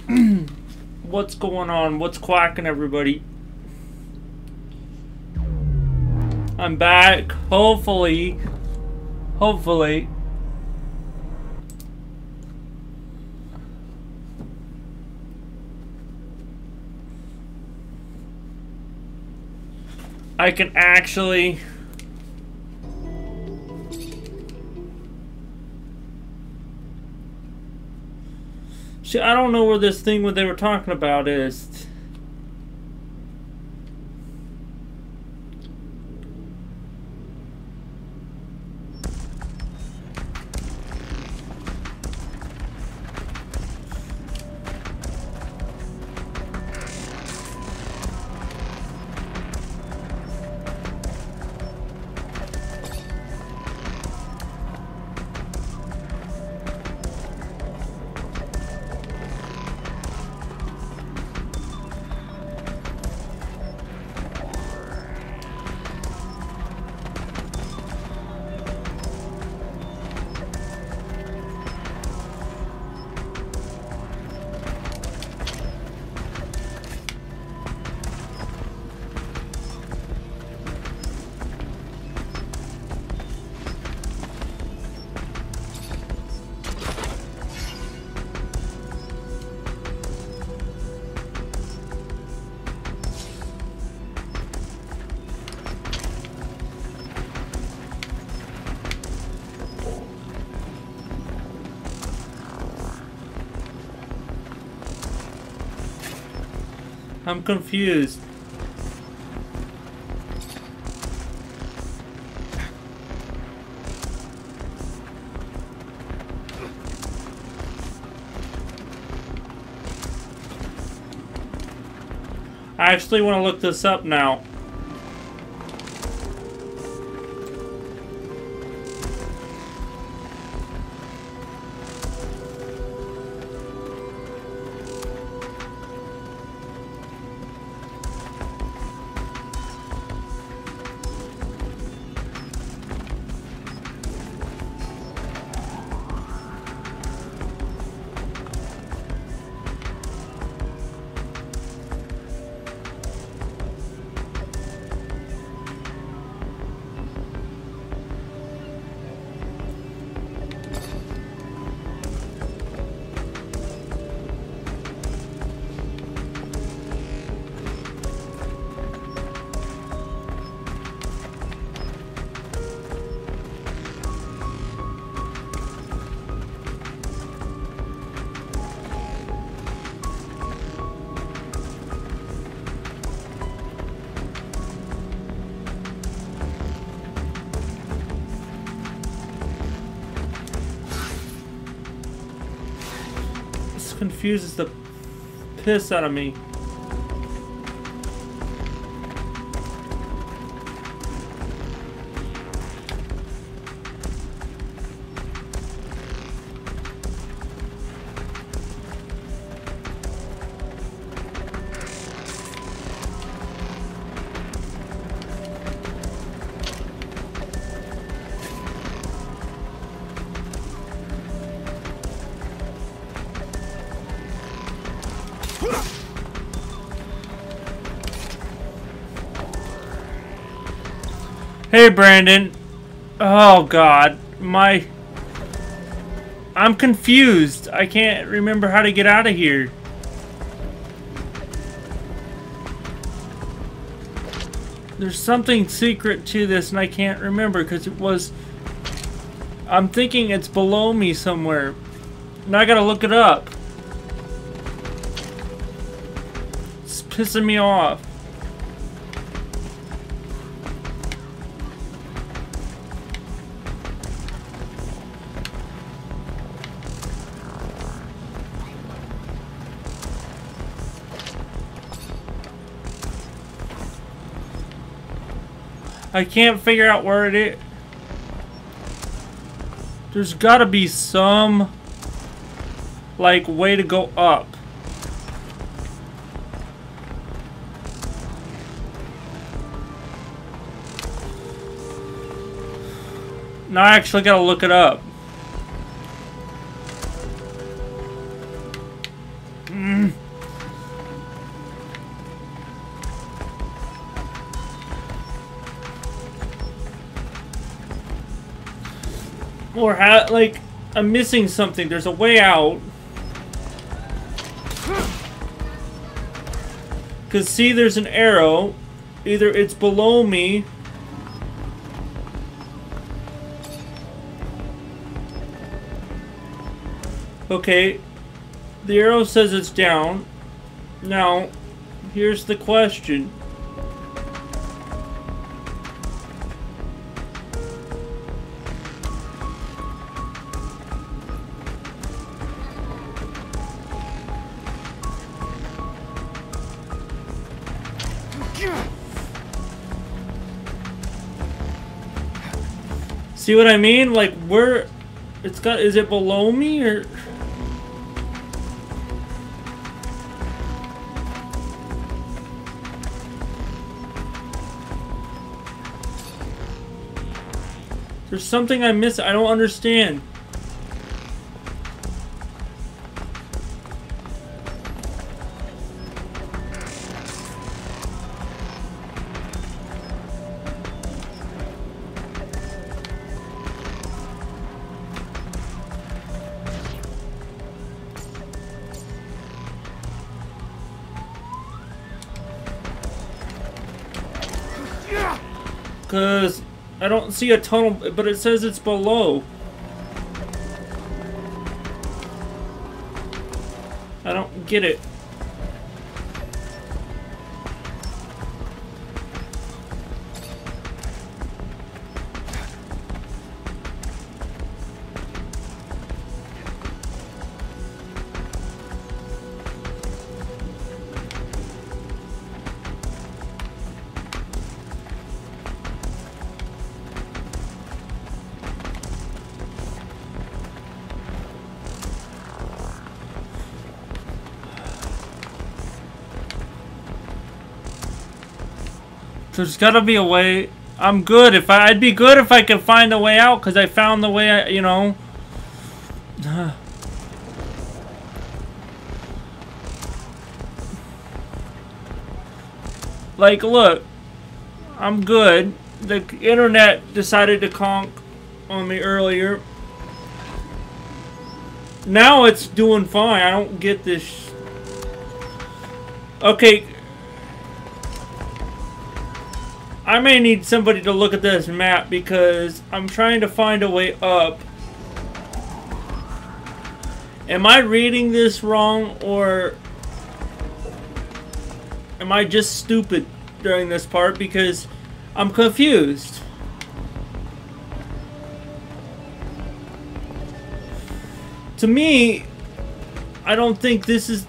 What's going on? What's quacking, everybody? I'm back. Hopefully. I can actually... See, I don't know where this thing what they were talking about is. I'm confused. I actually want to look this up now. Confuses the piss out of me. Hey, Brandon. Oh, God. I'm confused. I can't remember how to get out of here. There's something secret to this, and I can't remember, because it was... I'm thinking it's below me somewhere. Now I gotta look it up. It's pissing me off. I can't figure out where it is. There's gotta be some, like, way to go up. Now I actually gotta look it up. Or like, I'm missing something. There's a way out. Because see, there's an arrow. Either it's below me. Okay. The arrow says it's down. Now, here's the question. See what I mean? Like, where it's got, is it below me or? There's something I miss. I don't understand. Because I don't see a tunnel, but it says it's below. I don't get it. There's gotta be a way. I'm good if I'd be good if I could find a way out, because I found the way I, you know. Like, look. I'm good. The internet decided to conk on me earlier. Now it's doing fine. I don't get this. Okay. I may need somebody to look at this map because I'm trying to find a way up. Am I reading this wrong, or am I just stupid during this part because I'm confused? To me, I don't think this is...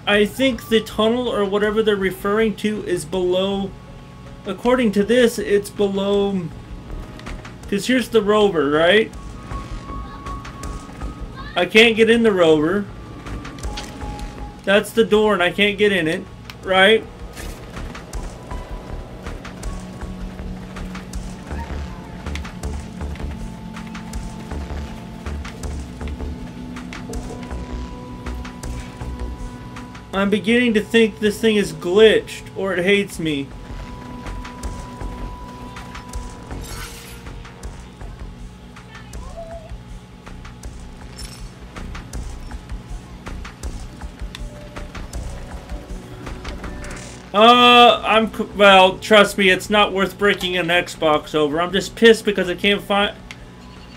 I think the tunnel or whatever they're referring to is below... According to this, it's below... Because here's the rover, right? I can't get in the rover. That's the door and I can't get in it, right? I'm beginning to think this thing is glitched or it hates me. Well, trust me, it's not worth breaking an Xbox over. I'm just pissed because I can't find...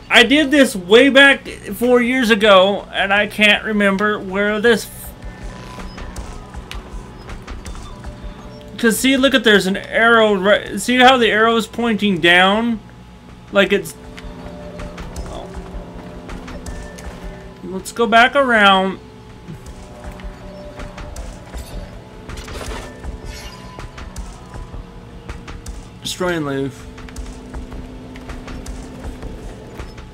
I did this way back 4 years ago, and I can't remember where this... Because, see, look at, there's an arrow right... See how the arrow is pointing down? Like it's... Oh. Let's go back around... Destroy and leave.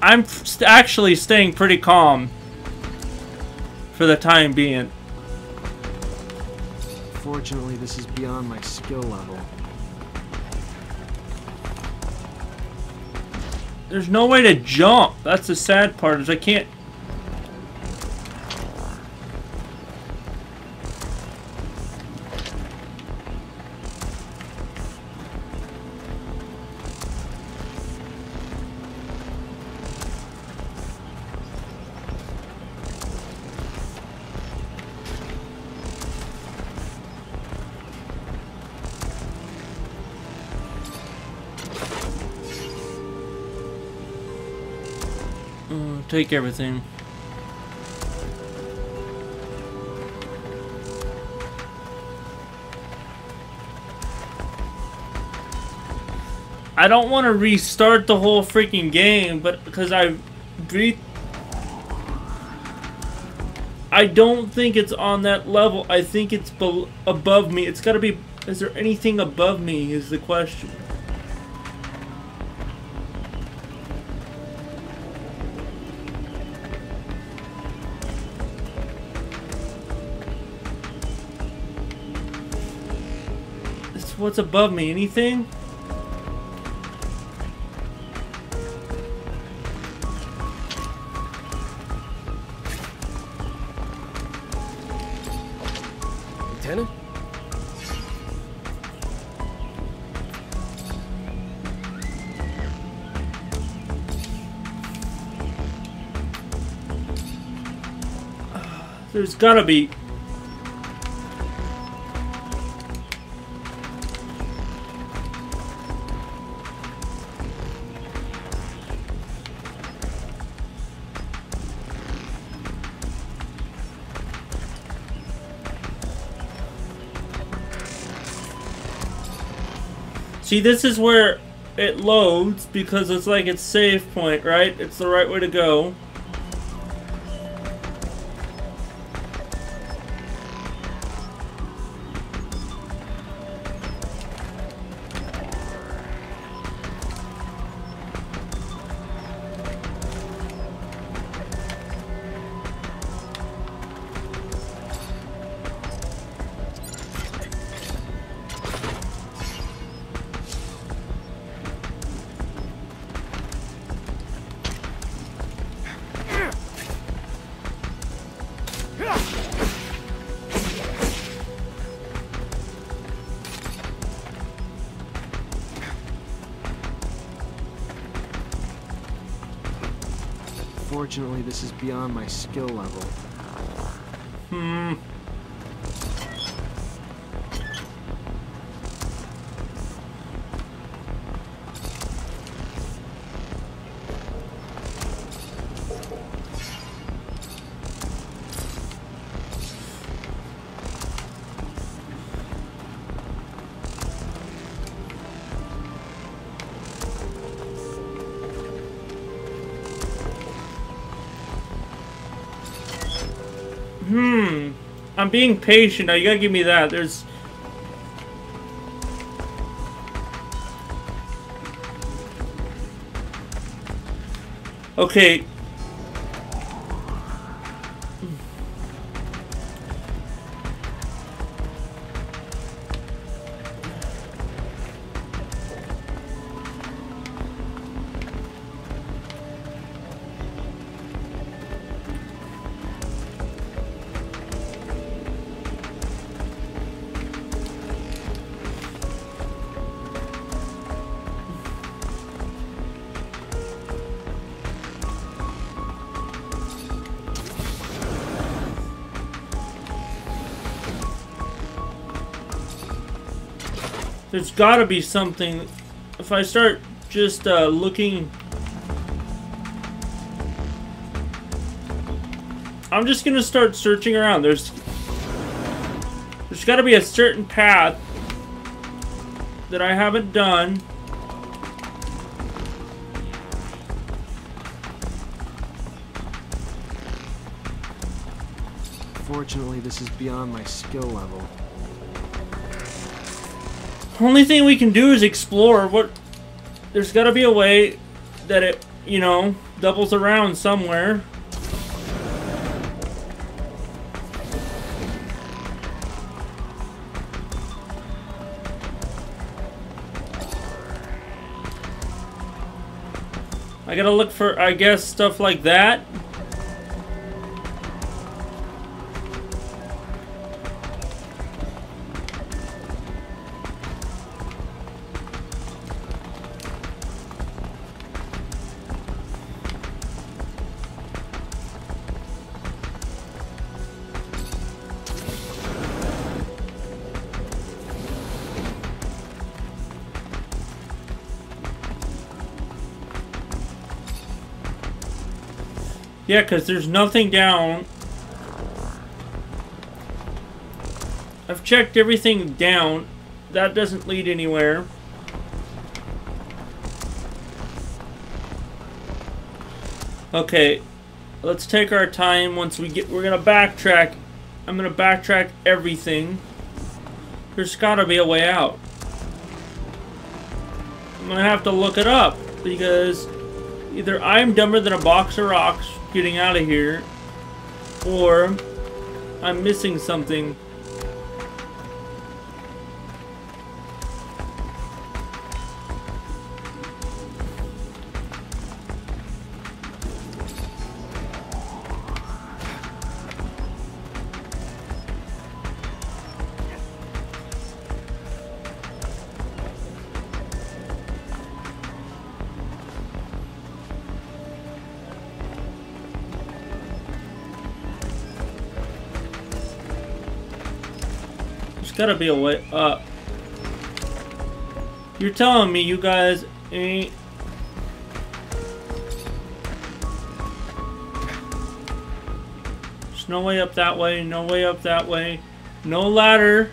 I'm actually staying pretty calm for the time being. Fortunately, this is beyond my skill level. There's no way to jump. That's the sad part, is I can't... Take everything. I don't want to restart the whole freaking game, but because I don't think it's on that level. I think it's above me. It's got to be. Is there anything above me? Is the question. It's what's above me. Anything? Lieutenant? There's gotta be. See, this is where it loads because it's like it's save point, right? It's the right way to go. Unfortunately, this is beyond my skill level. I'm being patient. Now you gotta give me that. There's. Okay. There's gotta be something. If I start just looking... I'm just gonna start searching around. There's gotta be a certain path that I haven't done. Fortunately, this is beyond my skill level. Only thing we can do is explore. What? There's got to be a way that it, you know, doubles around somewhere. I gotta look for, I guess, stuff like that. Yeah, because there's nothing down. I've checked everything down. That doesn't lead anywhere. Okay, let's take our time. Once we get, we're gonna backtrack. I'm gonna backtrack everything. There's gotta be a way out. I'm gonna have to look it up because either I'm dumber than a box of rocks getting out of here, or I'm missing something. There's gotta be a way up. You're telling me you guys ain't... There's no way up that way, no way up that way. No ladder.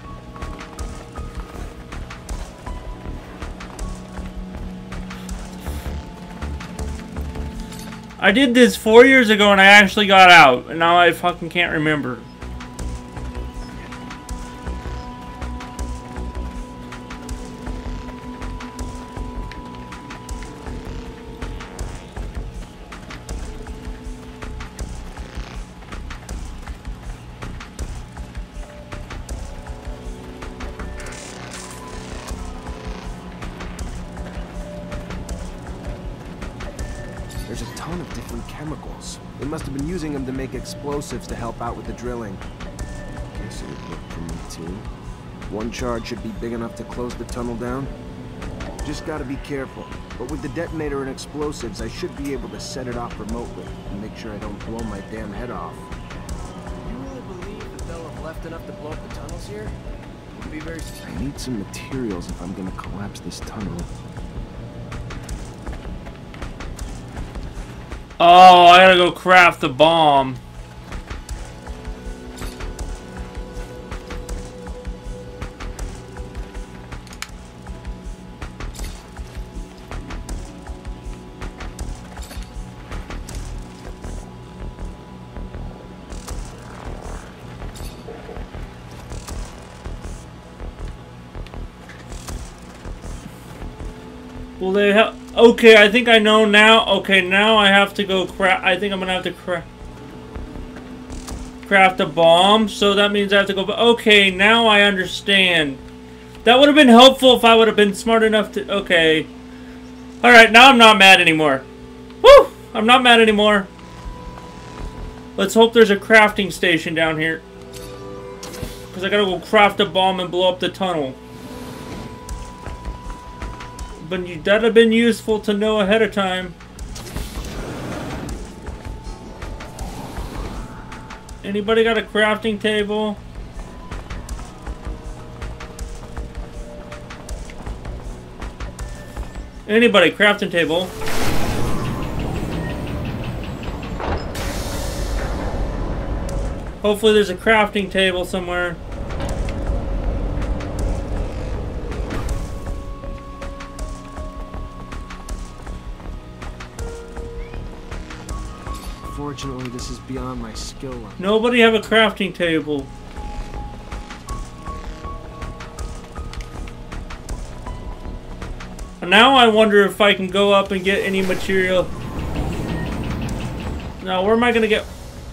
I did this 4 years ago and I actually got out, and now I fucking can't remember. There's a ton of different chemicals. They must have been using them to make explosives to help out with the drilling. Guess it would work for me too. One charge should be big enough to close the tunnel down. Just gotta be careful. But with the detonator and explosives, I should be able to set it off remotely and make sure I don't blow my damn head off. You really believe that they'll have left enough to blow up the tunnels here? Would be very... I need some materials if I'm gonna collapse this tunnel. Oh, I gotta go craft the bomb. Will they have... Okay, I think I know now. Okay, now I have to go craft... I think I'm gonna have to craft a bomb. So that means I have to go... Okay, now I understand. That would have been helpful if I would have been smart enough to... Okay. Alright, now I'm not mad anymore. Woo! I'm not mad anymore. Let's hope there's a crafting station down here. Because I gotta go craft a bomb and blow up the tunnel. But that'd have been useful to know ahead of time. Anybody got a crafting table? Anybody, crafting table. Hopefully there's a crafting table somewhere. Unfortunately, this is beyond my skill level. Nobody have a crafting table. Now I wonder if I can go up and get any material. Now, where am I going to get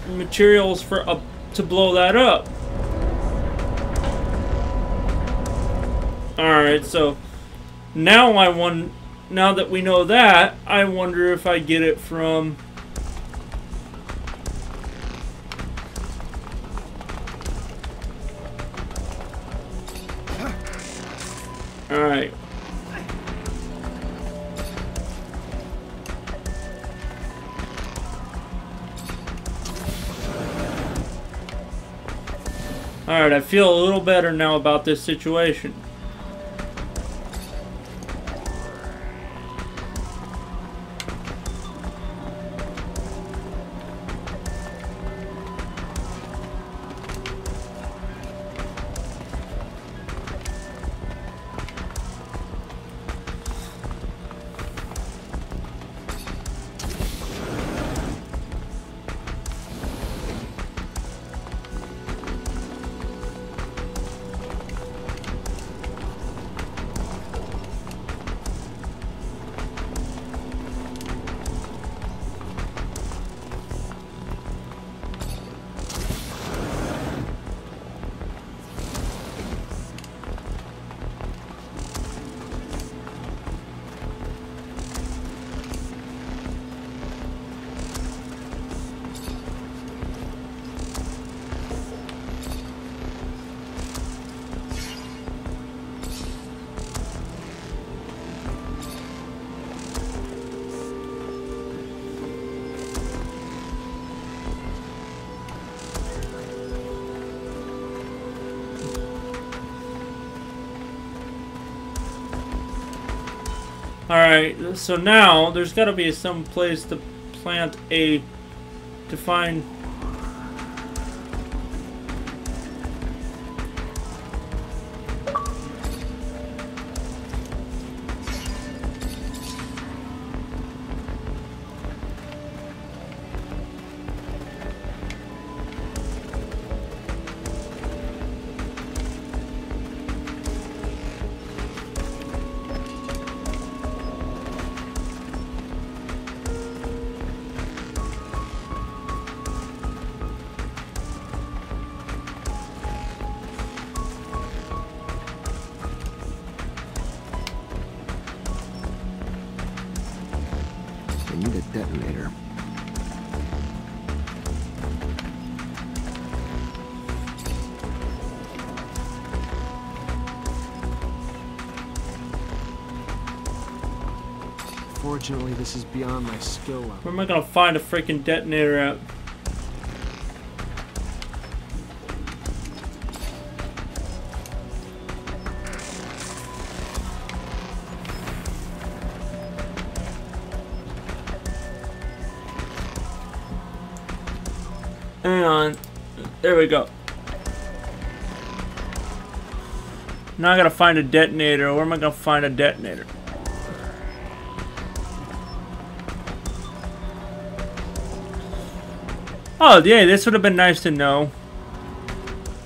materials for to blow that up? Alright, so now now that we know that, I wonder if I get it from... Alright. Alright, I feel a little better now about this situation. Alright, so now there's got to be some place to plant a... to find... I need a detonator. Fortunately, this is beyond my skill level. Where am I gonna find a freaking detonator at? Hang on. There we go. Now I gotta find a detonator. Where am I gonna find a detonator? Oh, yeah, this would have been nice to know.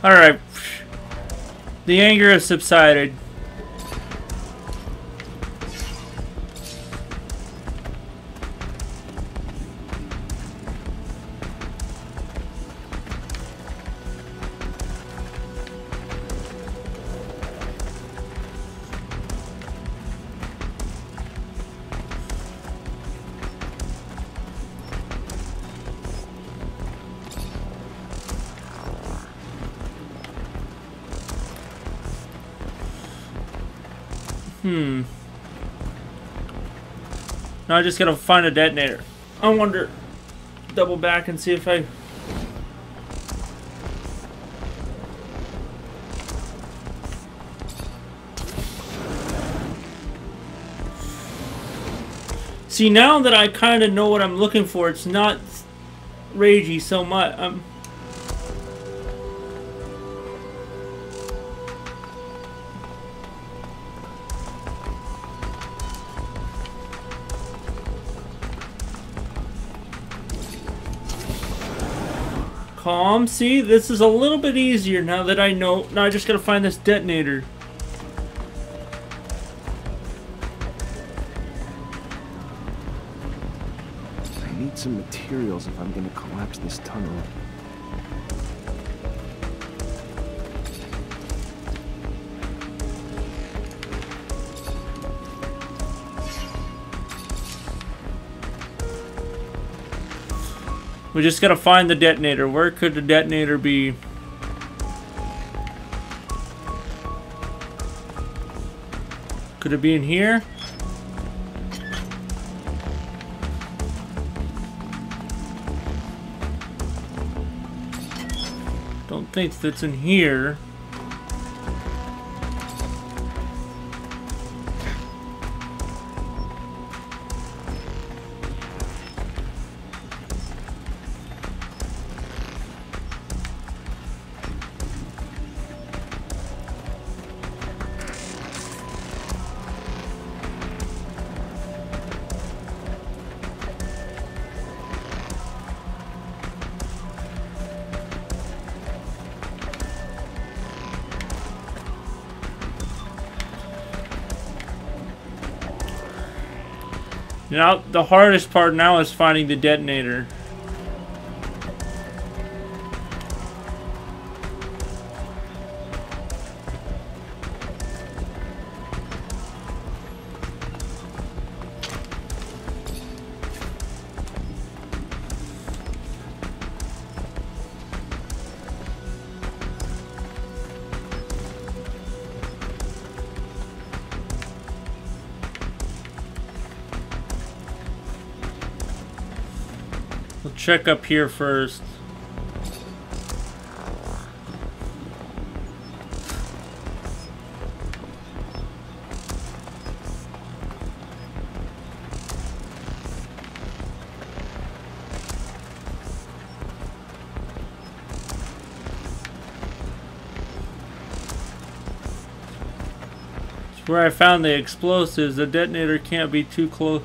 Alright. The anger has subsided. Now I just gotta find a detonator. I wonder... Double back and see if I... See, now that I kind of know what I'm looking for, it's not ragey so much. Calm. See, this is a little bit easier now that I know. Now I just gotta find this detonator. I need some materials if I'm gonna collapse this tunnel. We just gotta find the detonator. Where could the detonator be? Could it be in here? Don't think that's in here. Now, the hardest part now is finding the detonator. We'll check up here first. where I found the explosives. The detonator can't be too close.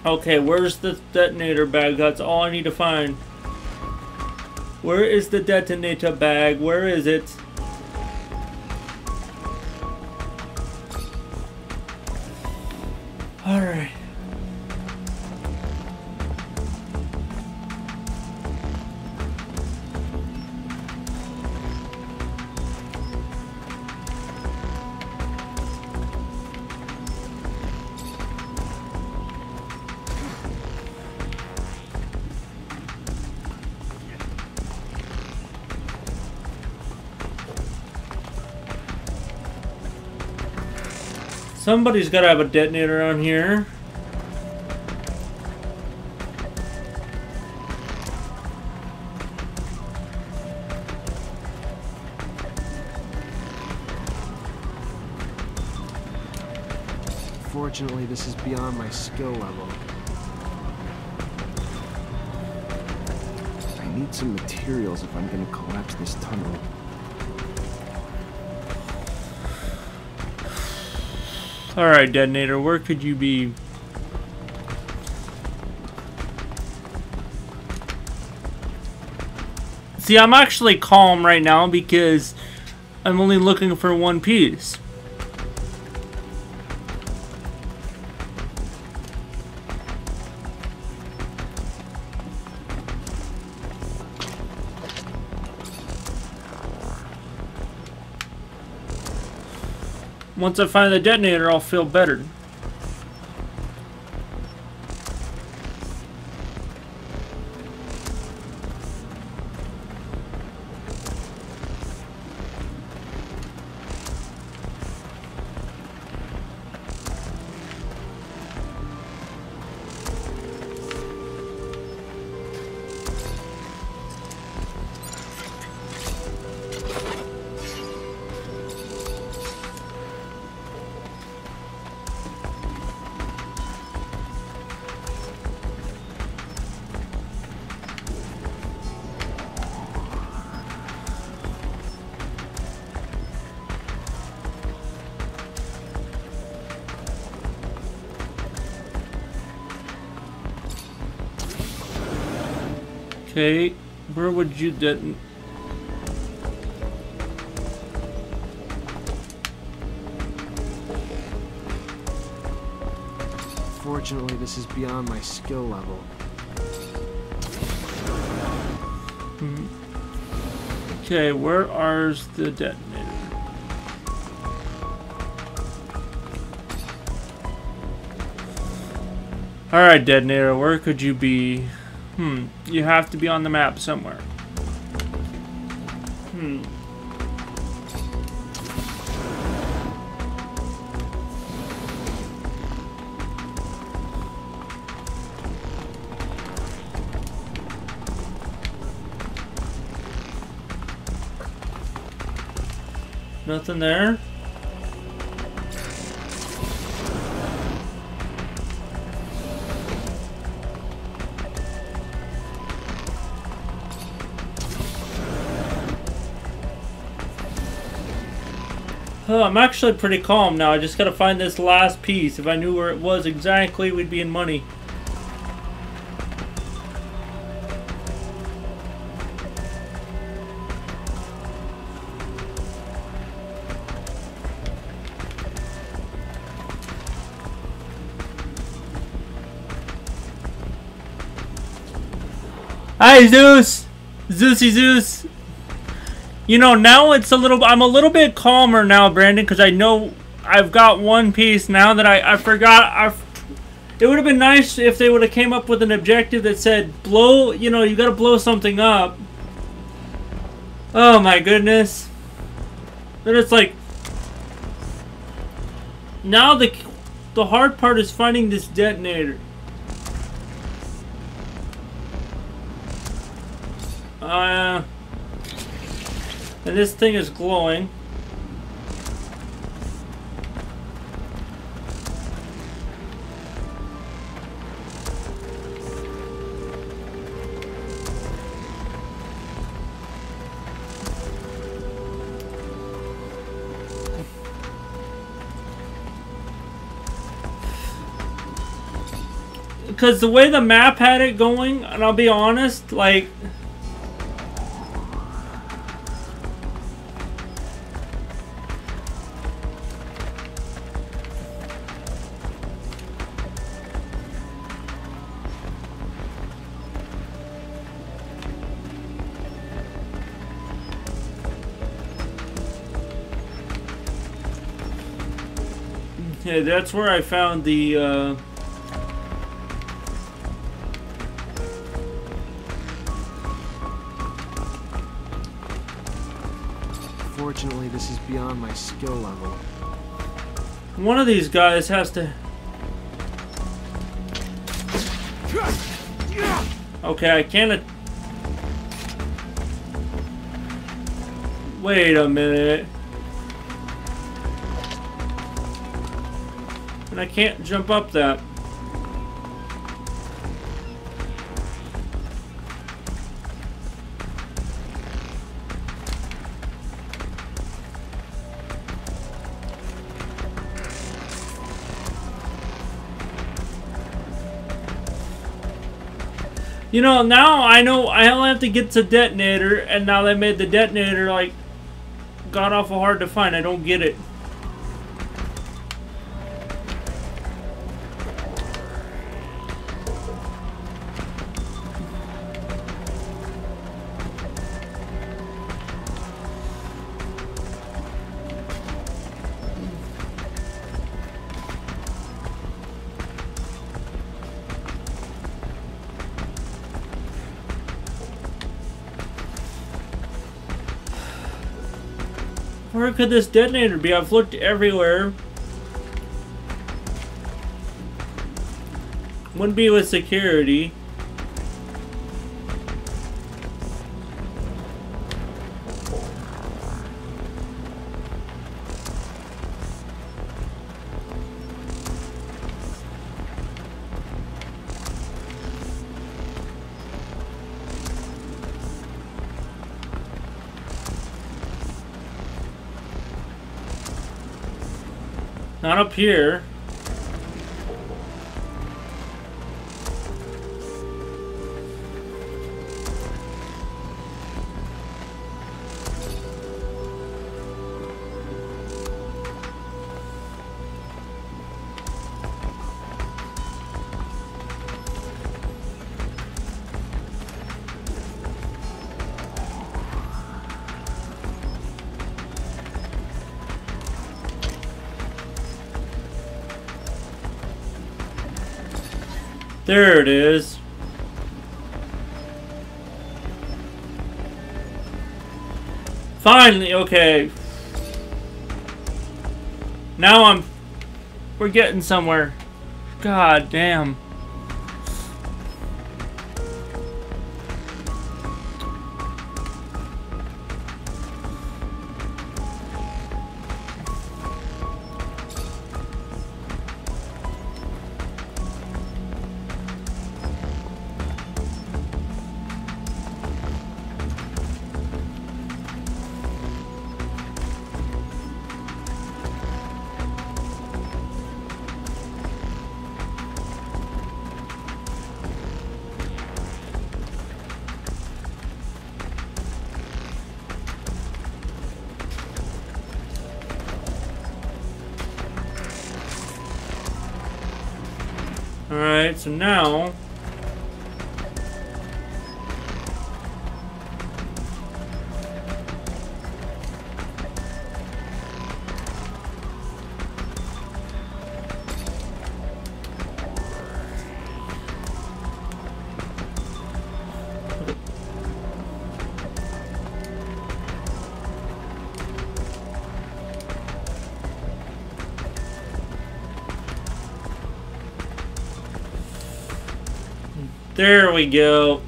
Okay, where's the detonator bag? That's all I need to find. Where is the detonator bag? Where is it? Alright. Somebody's got to have a detonator on here. Fortunately, this is beyond my skill level. I need some materials if I'm going to collapse this tunnel. Alright, detonator, where could you be? See, I'm actually calm right now because I'm only looking for one piece. Once I find the detonator, I'll feel better. Okay, where would you detonate? Fortunately, this is beyond my skill level. Okay, where are the detonator? Alright, detonator, where could you be? You have to be on the map somewhere. Nothing there? Oh, I'm actually pretty calm now. I just gotta find this last piece. If I knew where it was exactly, we'd be in money. Hi, Zeus! Zeusy Zeus! You know, now it's I'm a little bit calmer now, Brandon, because I know I've got one piece now that I forgot. It would have been nice if they would have came up with an objective that said blow. You know, you got to blow something up. Oh my goodness. Then it's like now the hard part is finding this detonator. And this thing is glowing. Because the way the map had it going, and I'll be honest, like... Yeah, that's where I found the, Fortunately, this is beyond my skill level. One of these guys has to... Okay, I can't... Wait a minute. And I can't jump up that. You know, now I know I only have to get to detonator, and now they made the detonator, like, god awful hard to find. I don't get it. Where could this detonator be? I've looked everywhere. Wouldn't be with security. Not up here. There it is. Finally, okay. Now we're getting somewhere. God damn. Alright, so now... There we go.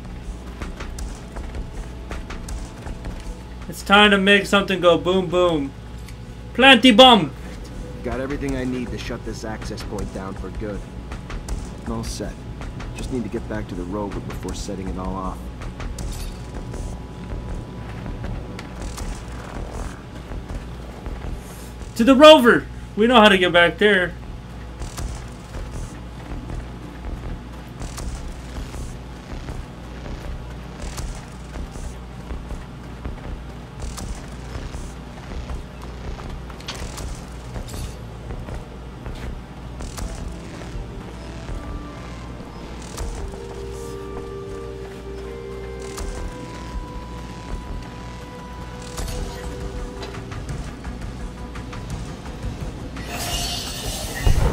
It's time to make something go boom boom. Planty bomb. Got everything I need to shut this access point down for good. All set. Just need to get back to the rover before setting it all off. To the rover. We know how to get back there.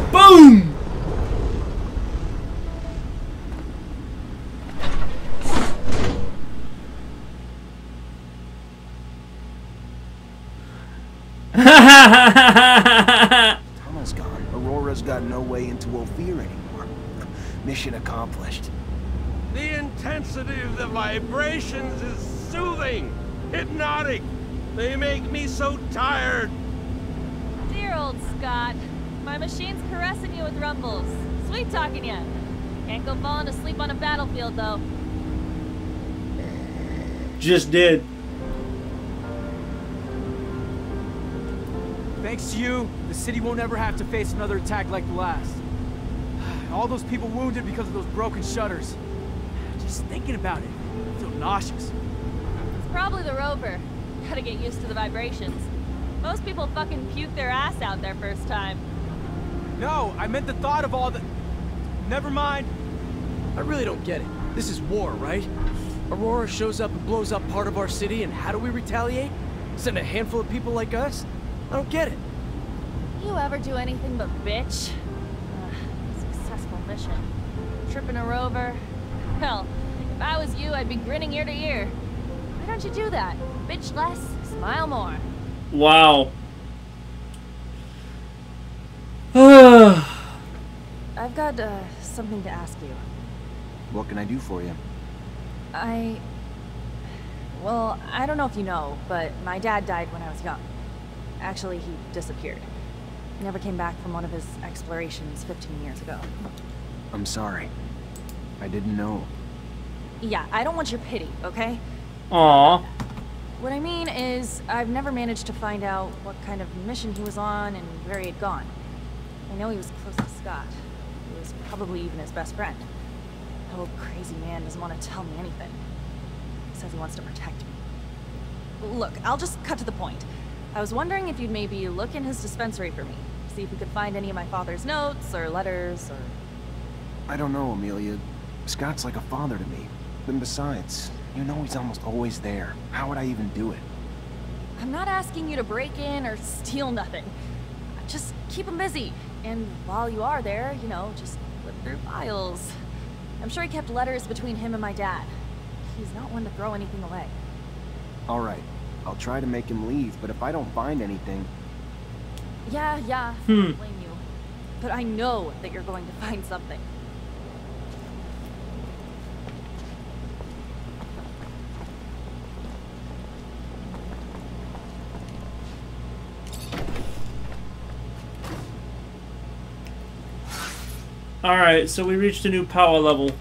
Boom! Tunnel's gone. Aurora's got no way into Ophir anymore. Mission accomplished. The intensity of the vibrations is soothing, hypnotic. They make me so tired. Dear old Scott. My machine's caressing you with rumbles. Sweet talking ya. Can't go falling asleep on a battlefield, though. Just did. Thanks to you, the city won't ever have to face another attack like the last. All those people wounded because of those broken shutters. Just thinking about it, I feel nauseous. It's probably the rover. Gotta get used to the vibrations. Most people fucking puke their ass out their first time. No, I meant the thought of all the... Never mind. I really don't get it. This is war, right? Aurora shows up and blows up part of our city, and how do we retaliate? Send a handful of people like us? I don't get it. You ever do anything but bitch? Successful mission. Tripping a rover? Hell, if I was you, I'd be grinning ear to ear. Why don't you do that? Bitch less, smile more. Wow. I've got something to ask you. What can I do for you? Well, I don't know if you know, but my dad died when I was young. Actually, he disappeared. Never came back from one of his explorations 15 years ago. I'm sorry. I didn't know. Yeah, I don't want your pity, okay? Aww. What I mean is, I've never managed to find out what kind of mission he was on and where he had gone. I know he was close to Scott. He was probably even his best friend. That old crazy man doesn't want to tell me anything. He says he wants to protect me. Look, I'll just cut to the point. I was wondering if you'd maybe look in his dispensary for me. See if you could find any of my father's notes or letters or... I don't know, Amelia. Scott's like a father to me. And besides, you know he's almost always there. How would I even do it? I'm not asking you to break in or steal nothing. Just keep him busy. And while you are there, you know, just flip through files. I'm sure he kept letters between him and my dad. He's not one to throw anything away. All right. I'll try to make him leave, but if I don't find anything... Yeah, I don't blame you. But I know that you're going to find something. Alright, so we reached a new power level.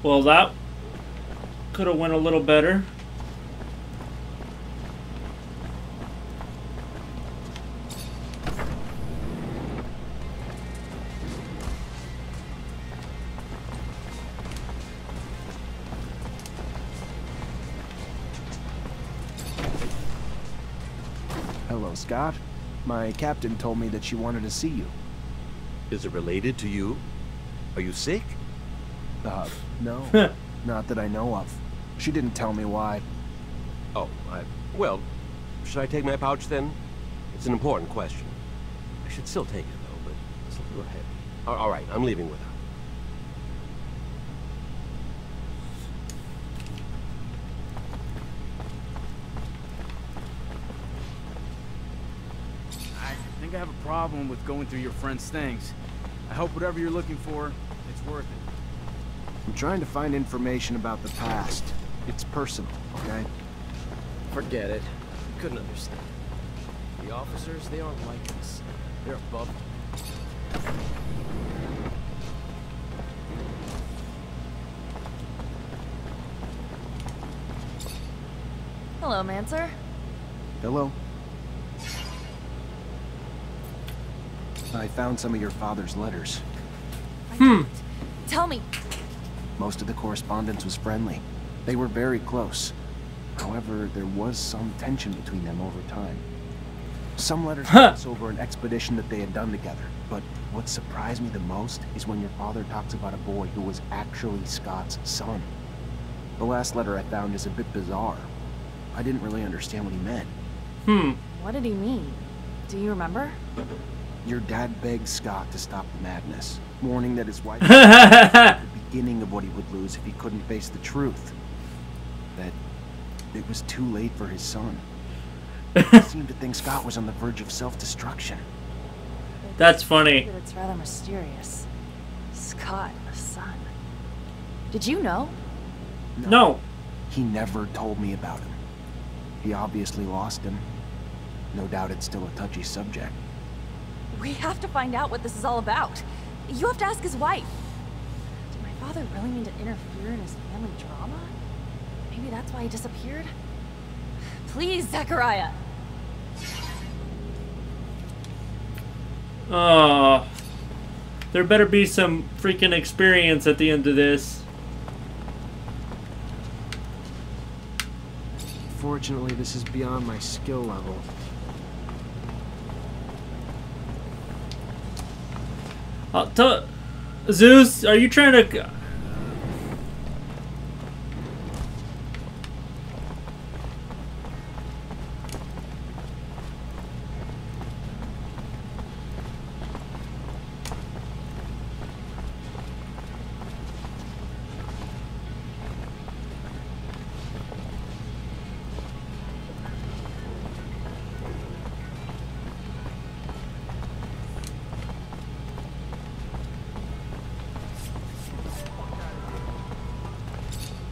Well, that could have went a little better. Hello, Scott. My captain told me that she wanted to see you. Is it related to you? Are you sick? No. Not that I know of. She didn't tell me why. Oh, well, should I take my pouch then? It's an important question. I should still take it, though, but it's a little heavy. All right, I'm leaving without. I think I have a problem with going through your friend's things. I hope whatever you're looking for, it's worth it. I'm trying to find information about the past. It's personal, okay? Forget it. You couldn't understand. The officers, they aren't like us. They're above it. Hello, Mancer. Hello? I found some of your father's letters. Tell me. Most of the correspondence was friendly. They were very close. However, there was some tension between them over time. Some letters pass over an expedition that they had done together, but what surprised me the most is when your father talks about a boy who was actually Scott's son. The last letter I found is a bit bizarre. I didn't really understand what he meant. What did he mean? Do you remember? Your dad begged Scott to stop the madness, warning that his wife was the beginning of what he would lose if he couldn't face the truth. That it was too late for his son. He seemed to think Scott was on the verge of self-destruction. That's funny. But it's rather mysterious. Scott, a son. Did you know? No. He never told me about him. He obviously lost him. No doubt it's still a touchy subject. We have to find out what this is all about. You have to ask his wife. Did my father really mean to interfere in his family drama? Maybe that's why he disappeared? Please, Zechariah. Oh. There better be some freaking experience at the end of this. Fortunately, this is beyond my skill level. Zeus, are you trying to...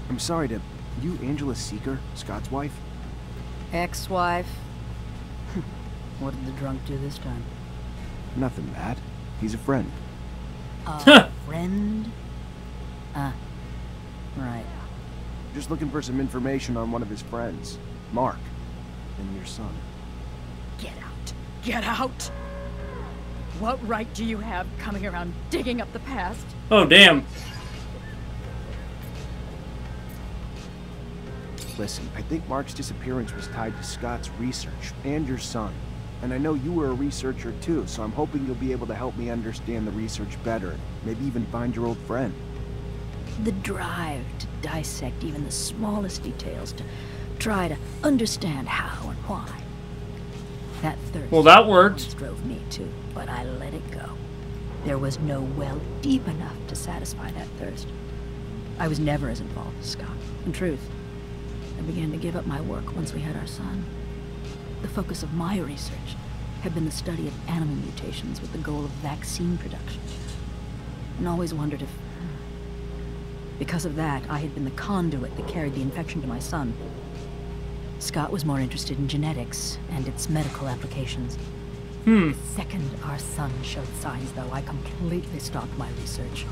I'm sorry to... You Angela Seeker, Scott's wife? Ex-wife? What did the drunk do this time? Nothing bad. He's a friend. A friend? Right. Just looking for some information on one of his friends, Mark, and your son. Get out. Get out! What right do you have coming around digging up the past? Oh, damn. Listen, I think Mark's disappearance was tied to Scott's research, and your son. And I know you were a researcher too, so I'm hoping you'll be able to help me understand the research better, maybe even find your old friend. The drive to dissect even the smallest details, to try to understand how and why. That thirst Well, that worked. once drove me too, but I let it go. There was no well deep enough to satisfy that thirst. I was never as involved as Scott. In truth, I began to give up my work once we had our son. The focus of my research had been the study of animal mutations with the goal of vaccine production. And always wondered if... Because of that, I had been the conduit that carried the infection to my son. Scott was more interested in genetics and its medical applications. The second our son showed signs, though, I completely stopped my research.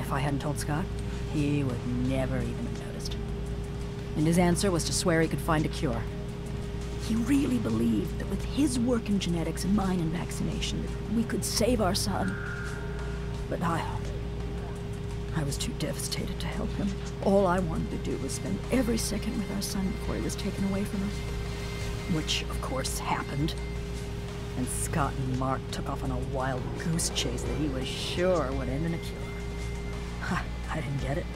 If I hadn't told Scott, he would never even have noticed. And his answer was to swear he could find a cure. He really believed that with his work in genetics and mine in vaccination, that we could save our son. But I was too devastated to help him. All I wanted to do was spend every second with our son before he was taken away from us. Which, of course, happened. And Scott and Mark took off on a wild goose chase that he was sure would end in a cure. I didn't get it.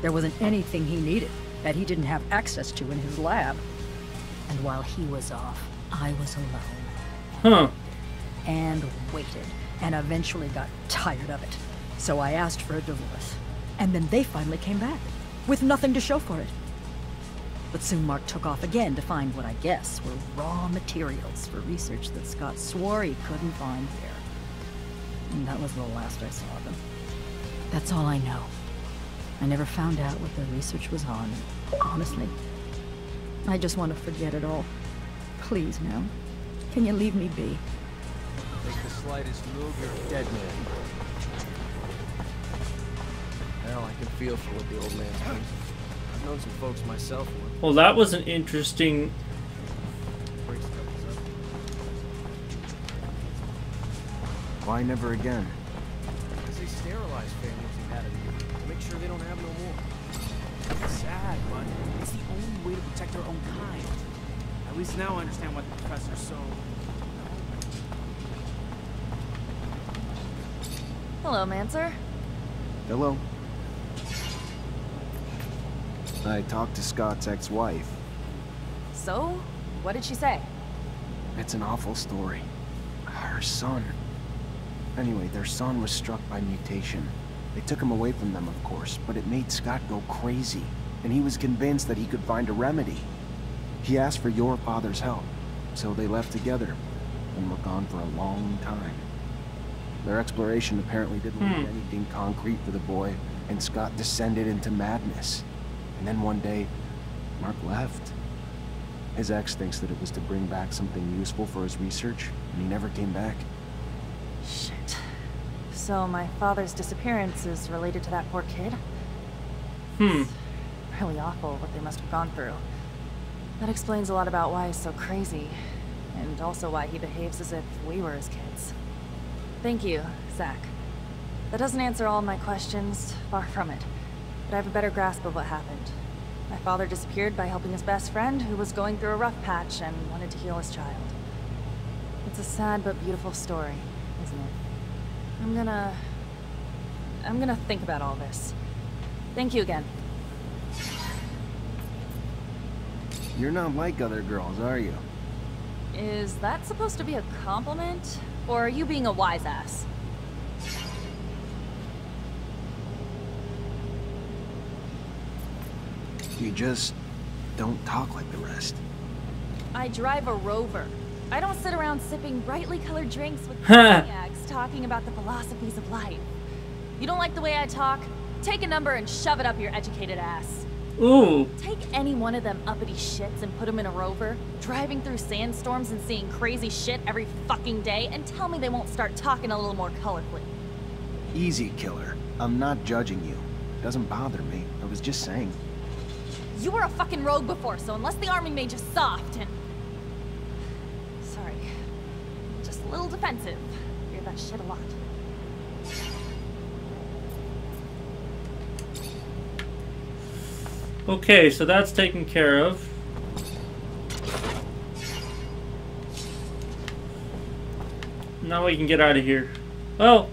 There wasn't anything he needed that he didn't have access to in his lab. And while he was off, I was alone. and waited, and eventually got tired of it. So I asked for a divorce. And then they finally came back, with nothing to show for it. But soon Mark took off again to find what I guess were raw materials for research that Scott swore he couldn't find here. And that was the last I saw of him. That's all I know. I never found out what the research was on. Honestly, I just want to forget it all. Please, now. Can you leave me be? Make the slightest move, you're a dead man. Hell, I can feel for what the old man's thinking. I've known some folks myself who Well, that was an interesting... breaks couples up. Why never again? Because they sterilize families who've had it to make sure they don't have no more. It's sad, but it's the only way to protect our own kind. At least now I understand why the professor's so... Hello, Mancer. Hello? I talked to Scott's ex-wife. So, what did she say? It's an awful story. Her son. Anyway, their son was struck by mutation. They took him away from them, of course, but it made Scott go crazy, and he was convinced that he could find a remedy. He asked for your father's help, so they left together, and were gone for a long time. Their exploration apparently didn't lead to anything concrete for the boy, and Scott descended into madness. And then one day, Mark left. His ex thinks that it was to bring back something useful for his research, and he never came back. Shit. So my father's disappearance is related to that poor kid? It's really awful what they must have gone through. That explains a lot about why he's so crazy, and also why he behaves as if we were his kids. Thank you, Zach. That doesn't answer all my questions, far from it. But I have a better grasp of what happened. My father disappeared by helping his best friend, who was going through a rough patch and wanted to heal his child. It's a sad but beautiful story, isn't it? I'm gonna think about all this. Thank you again. You're not like other girls, are you? Is that supposed to be a compliment? Or are you being a wise ass? You just don't talk like the rest. I drive a Rover. I don't sit around sipping brightly colored drinks with maniacs talking about the philosophies of life. You don't like the way I talk? Take a number and shove it up your educated ass. Ooh. Take any one of them uppity shits and put them in a Rover, driving through sandstorms and seeing crazy shit every fucking day, and tell me they won't start talking a little more colorfully. Easy, killer. I'm not judging you. Doesn't bother me. I was just saying. You were a fucking rogue before, so unless the army made you soft and... Sorry. Just a little defensive. I hear that shit a lot. Okay, so that's taken care of. Now we can get out of here. Well...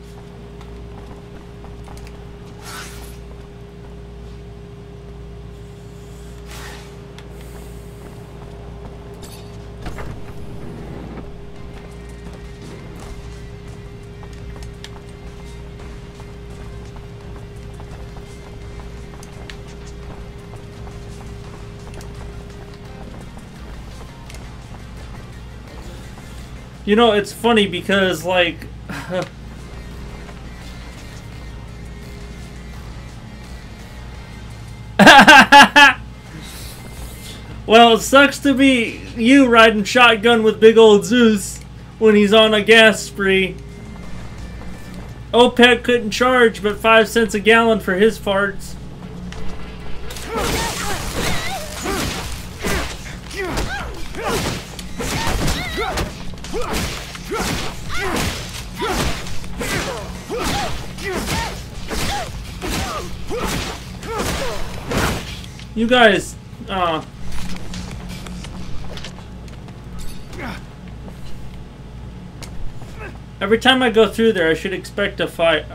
You know, it's funny because, like... Well, it sucks to be you riding shotgun with big old Zeus when he's on a gas spree. OPEC couldn't charge but 5 cents a gallon for his farts. You guys, every time I go through there, I should expect a fight.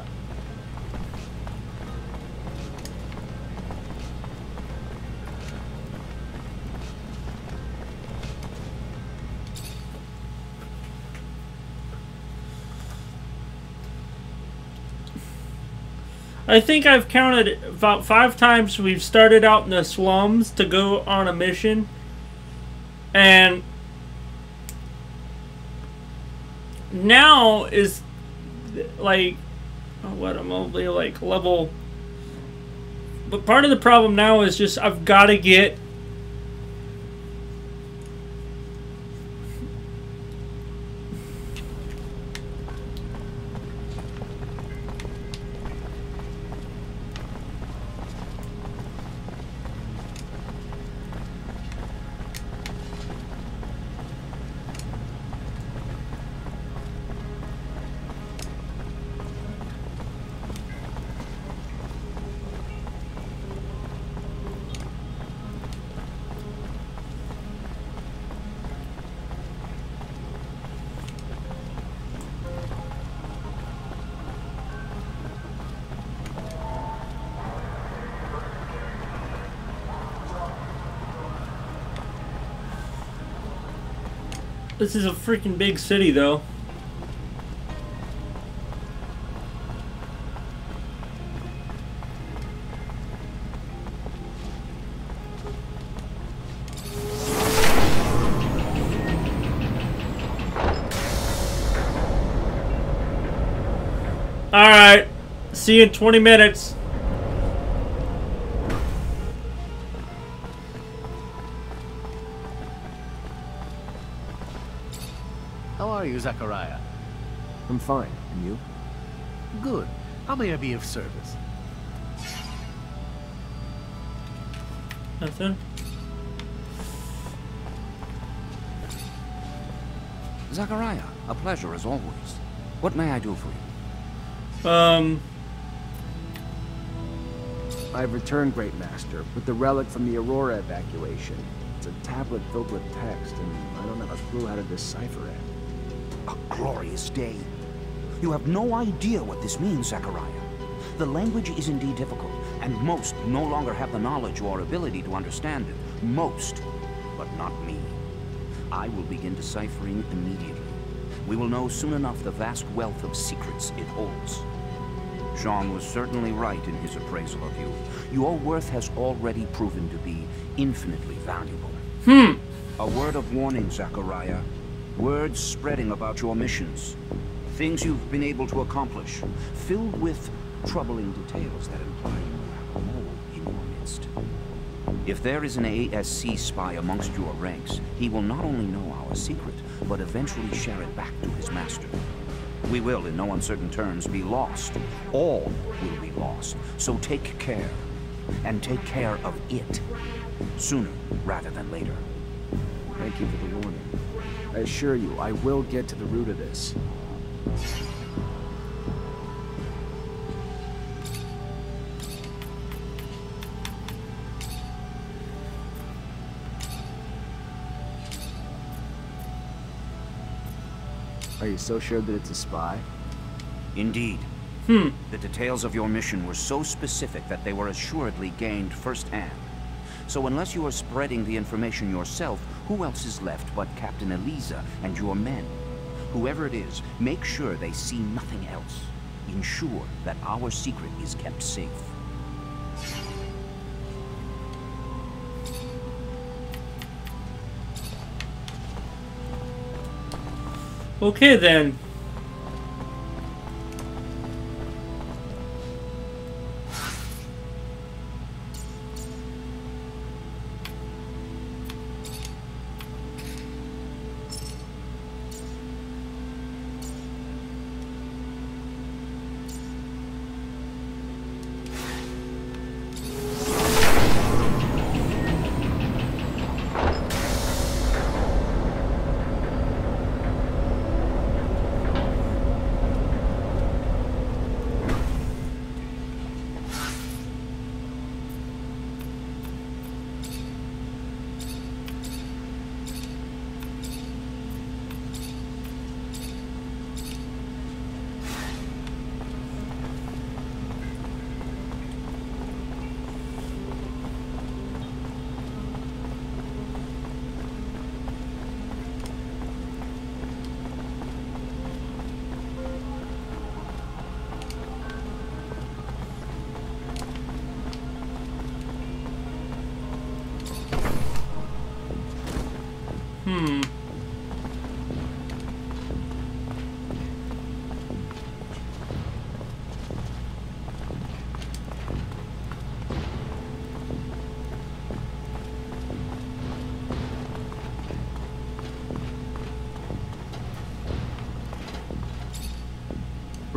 I think I've counted about 5 times we've started out in the slums to go on a mission. And now is like, what, I'm only like level. But part of the problem now is just I've got to get This is a freaking big city, though. Alright. See you in 20 minutes. How are you, Zachariah? I'm fine. And you? Good. How may I be of service? Nothing. Zachariah, a pleasure as always. What may I do for you? I've returned, Great Master, with the relic from the Aurora evacuation. It's a tablet filled with text, and I don't have a clue how to decipher it. A glorious day. You have no idea what this means, Zachariah. The language is indeed difficult, and most no longer have the knowledge or ability to understand it. Most, but not me. I will begin deciphering immediately. We will know soon enough the vast wealth of secrets it holds. Jean was certainly right in his appraisal of you. Your worth has already proven to be infinitely valuable. A word of warning, Zachariah. Words spreading about your missions. Things you've been able to accomplish. Filled with troubling details that imply you have a mole in your midst. If there is an ASC spy amongst your ranks, he will not only know our secret, but eventually share it back to his master. We will, in no uncertain terms, be lost. All will be lost. So take care. And take care of it. Sooner rather than later. Thank you for the warning. I assure you, I will get to the root of this. Are you so sure that it's a spy? Indeed. The details of your mission were so specific that they were assuredly gained firsthand. So unless you are spreading the information yourself, who else is left but Captain Eliza and your men? Whoever it is, make sure they see nothing else. Ensure that our secret is kept safe. Okay, then.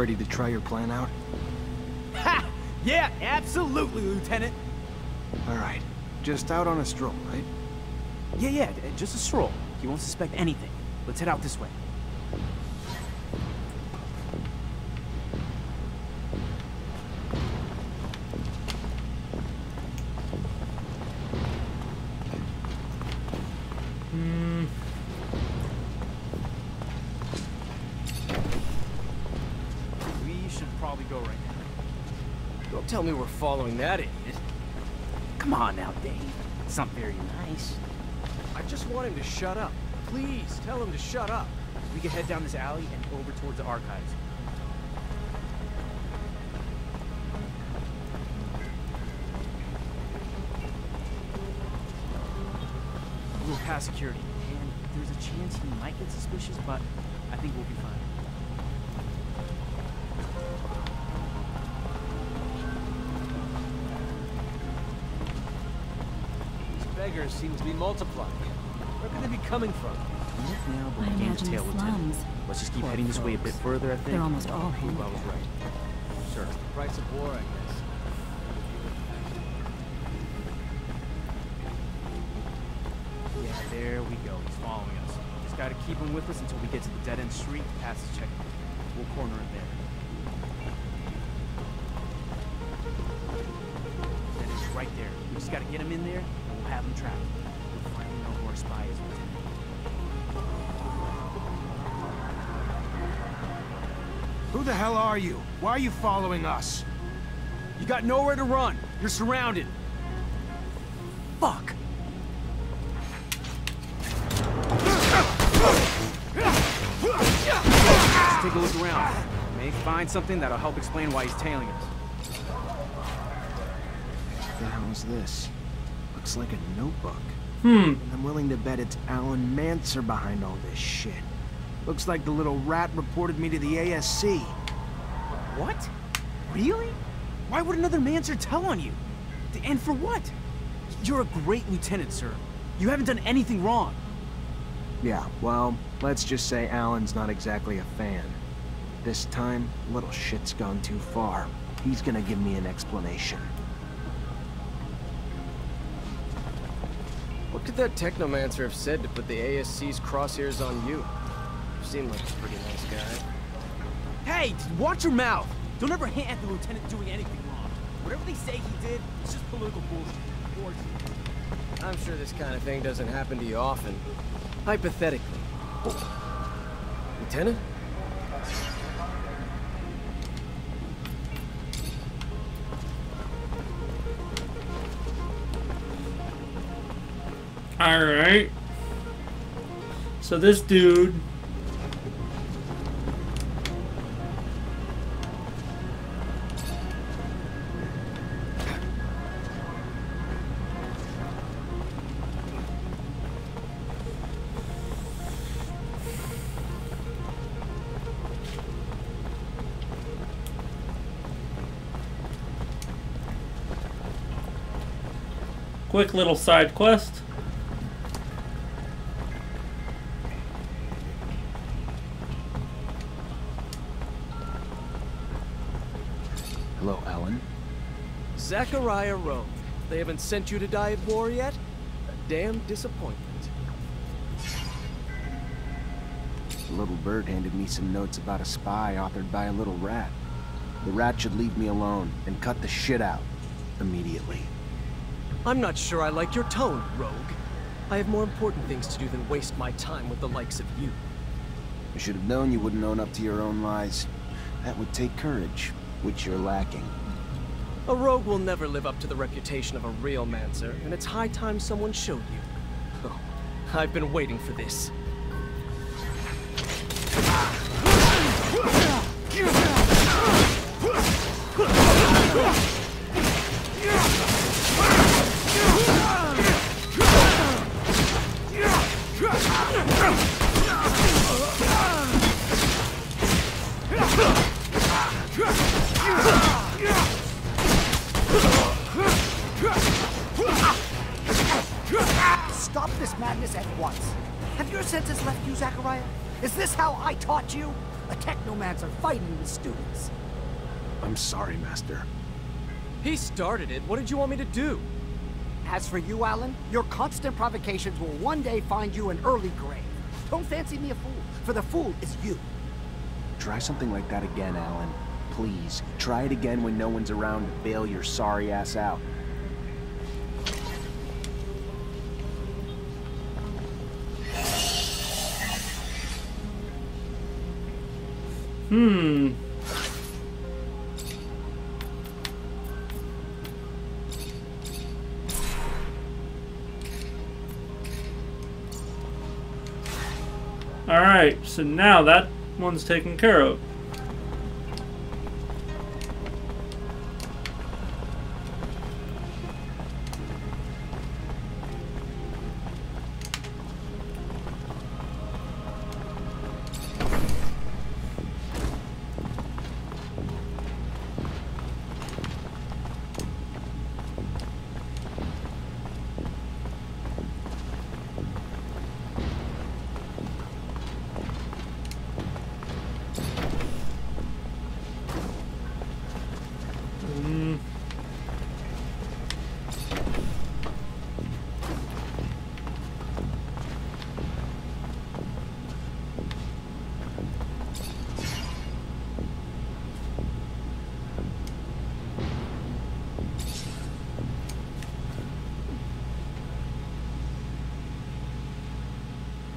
ready to try your plan out? Ha! Yeah, absolutely, Lieutenant. All right. Just out on a stroll, right? Yeah, just a stroll. He won't suspect anything. Let's head out this way. We should probably go right now. Don't tell me we're following that idiot. Come on now, Dave. It's not very nice. I just want him to shut up. Please, tell him to shut up. We can head down this alley and over towards the archives. We'll pass security, and there's a chance he might get suspicious, but I think we'll be fine. These beggars seem to be multiplying. Where could they be coming from? Now, I imagine the slums. Let's just keep heading this way a bit further, I think. They're almost all Prove I was handicapped. right. Sure. It's the price of war, I guess. Yeah, there we go. He's following us. Just gotta keep him with us until we get to the dead-end street past the checkpoint. We'll corner it there. That is right there. We just gotta get him in there, and we'll have him trapped. We'll finally know who our spy is, Lieutenant. Who the hell are you? Why are you following us? You got nowhere to run. You're surrounded. Fuck. Let's take a look around. May find something that'll help explain why he's tailing us. What the hell is this? Looks like a notebook. Hmm. I'm willing to bet it's Technomancer behind all this shit. Looks like the little rat reported me to the ASC. What? Really? Why would another Mancer tell on you? And for what? You're a great lieutenant, sir. You haven't done anything wrong. Yeah, well, let's just say Alan's not exactly a fan. This time, little shit's gone too far. He's gonna give me an explanation. What could that Technomancer have said to put the ASC's crosshairs on you? You seem like a pretty nice guy. Hey, watch your mouth! Don't ever hint at the lieutenant doing anything wrong. Whatever they say he did, it's just political bullshit. I'm sure this kind of thing doesn't happen to you often. Hypothetically. Lieutenant? Alright. So this dude... Quick little side quest. Hello, Alan. Zachariah Rowe. They haven't sent you to die at war yet? A damn disappointment. The little bird handed me some notes about a spy authored by a little rat. The rat should leave me alone and cut the shit out. Immediately. I'm not sure I like your tone, Rogue. I have more important things to do than waste my time with the likes of you. I should have known you wouldn't own up to your own lies. That would take courage, which you're lacking. A rogue will never live up to the reputation of a real Mancer, and it's high time someone showed you. Oh, I've been waiting for this. Stop this madness at once. Have your senses left you, Zachariah? Is this how I taught you? A Technomancer fighting with students. I'm sorry, Master. He started it. What did you want me to do? As for you, Alan, your constant provocations will one day find you an early grave. Don't fancy me a fool, for the fool is you. Try something like that again, Alan. Please, try it again when no one's around to bail your sorry ass out. Alright, so now that one's taken care of.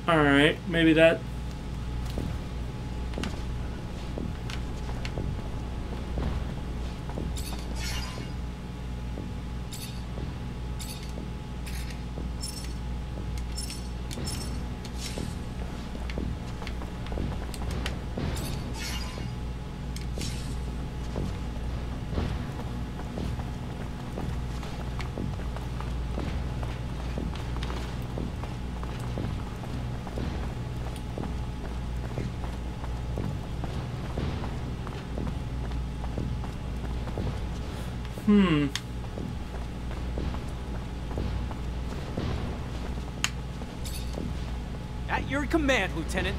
Alright, maybe that... At your command, Lieutenant.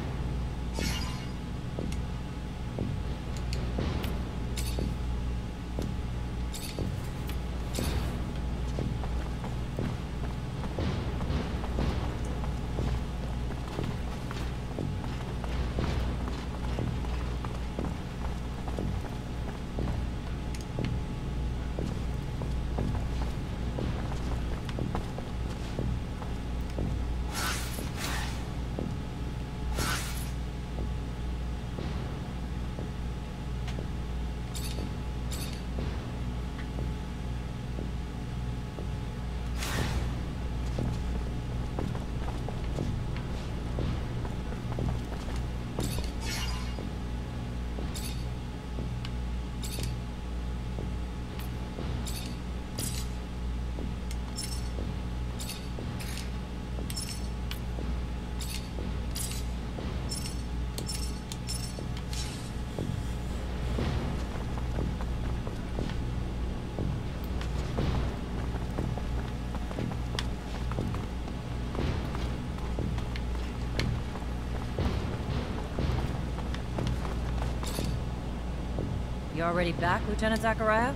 You already back, Lieutenant Zachariah?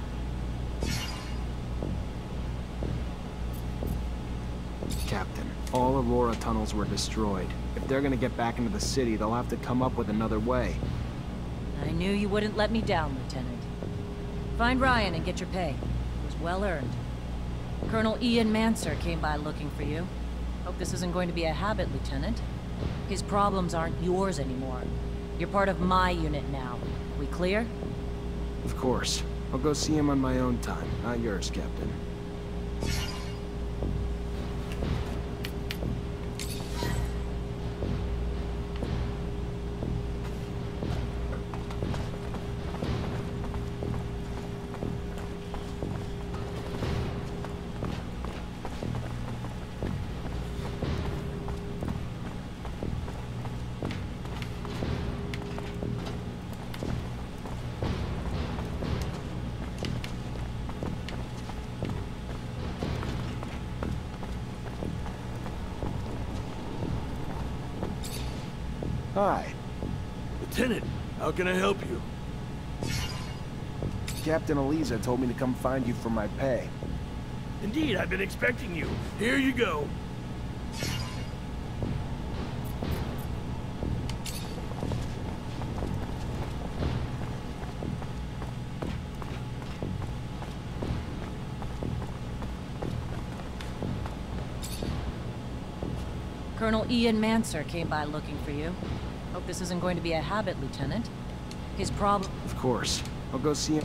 Captain, all Aurora tunnels were destroyed. If they're gonna get back into the city, they'll have to come up with another way. I knew you wouldn't let me down, Lieutenant. Find Ryan and get your pay. It was well earned. Colonel Ian Mancer came by looking for you. Hope this isn't going to be a habit, Lieutenant. His problems aren't yours anymore. You're part of my unit now. We clear? Of course. I'll go see him on my own time, not yours, Captain. Hi. Lieutenant, How can I help you? Captain Eliza told me to come find you for my pay. Indeed, I've been expecting you. Here you go. Colonel Ian Mancer came by looking for you. Hope this isn't going to be a habit, Lieutenant. His problem... Of course. I'll go see him.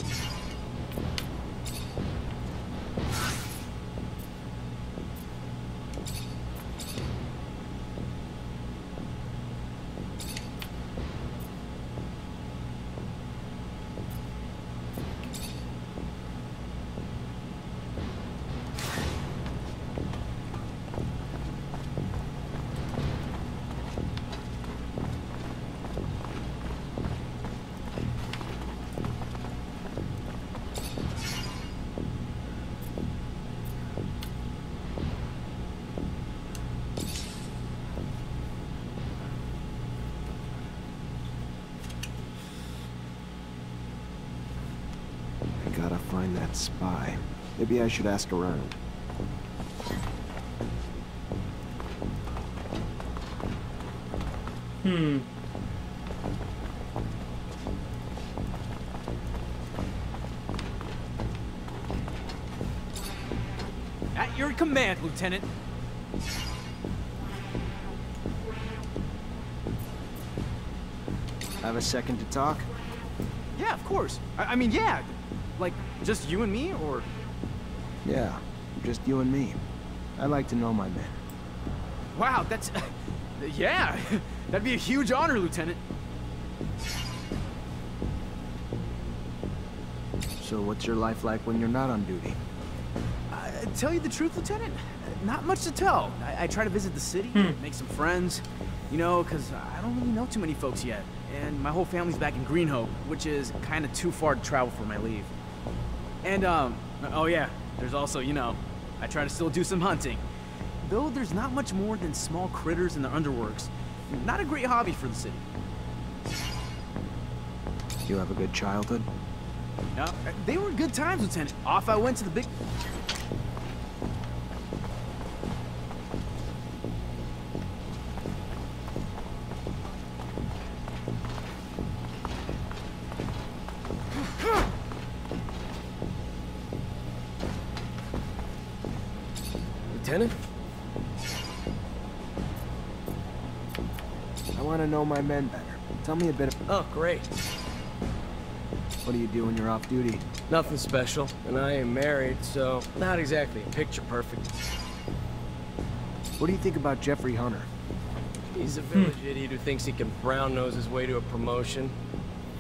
Gotta find that spy. Maybe I should ask around. At your command, Lieutenant. Have a second to talk? Yeah, of course. I mean, yeah. Like, just you and me, or...? Yeah, just you and me. I like to know my men. Wow, that's... yeah, that'd be a huge honor, Lieutenant. So what's your life like when you're not on duty? Tell you the truth, Lieutenant, not much to tell. I try to visit the city, make some friends, you know, because I don't really know too many folks yet. And my whole family's back in Greenhope, which is kind of too far to travel for my leave. And, oh yeah, there's also, you know, I try to still do some hunting. Though there's not much more than small critters in the underworks. Not a great hobby for the city. You have a good childhood? No, they were good times, Lieutenant. Off I went to the big... Lieutenant? I want to know my men better. Tell me a bit of... Oh, great. What do you do when you're off duty? Nothing special, and I am married, so not exactly picture perfect. What do you think about Jeffrey Hunter? He's a village idiot who thinks he can brown nose his way to a promotion.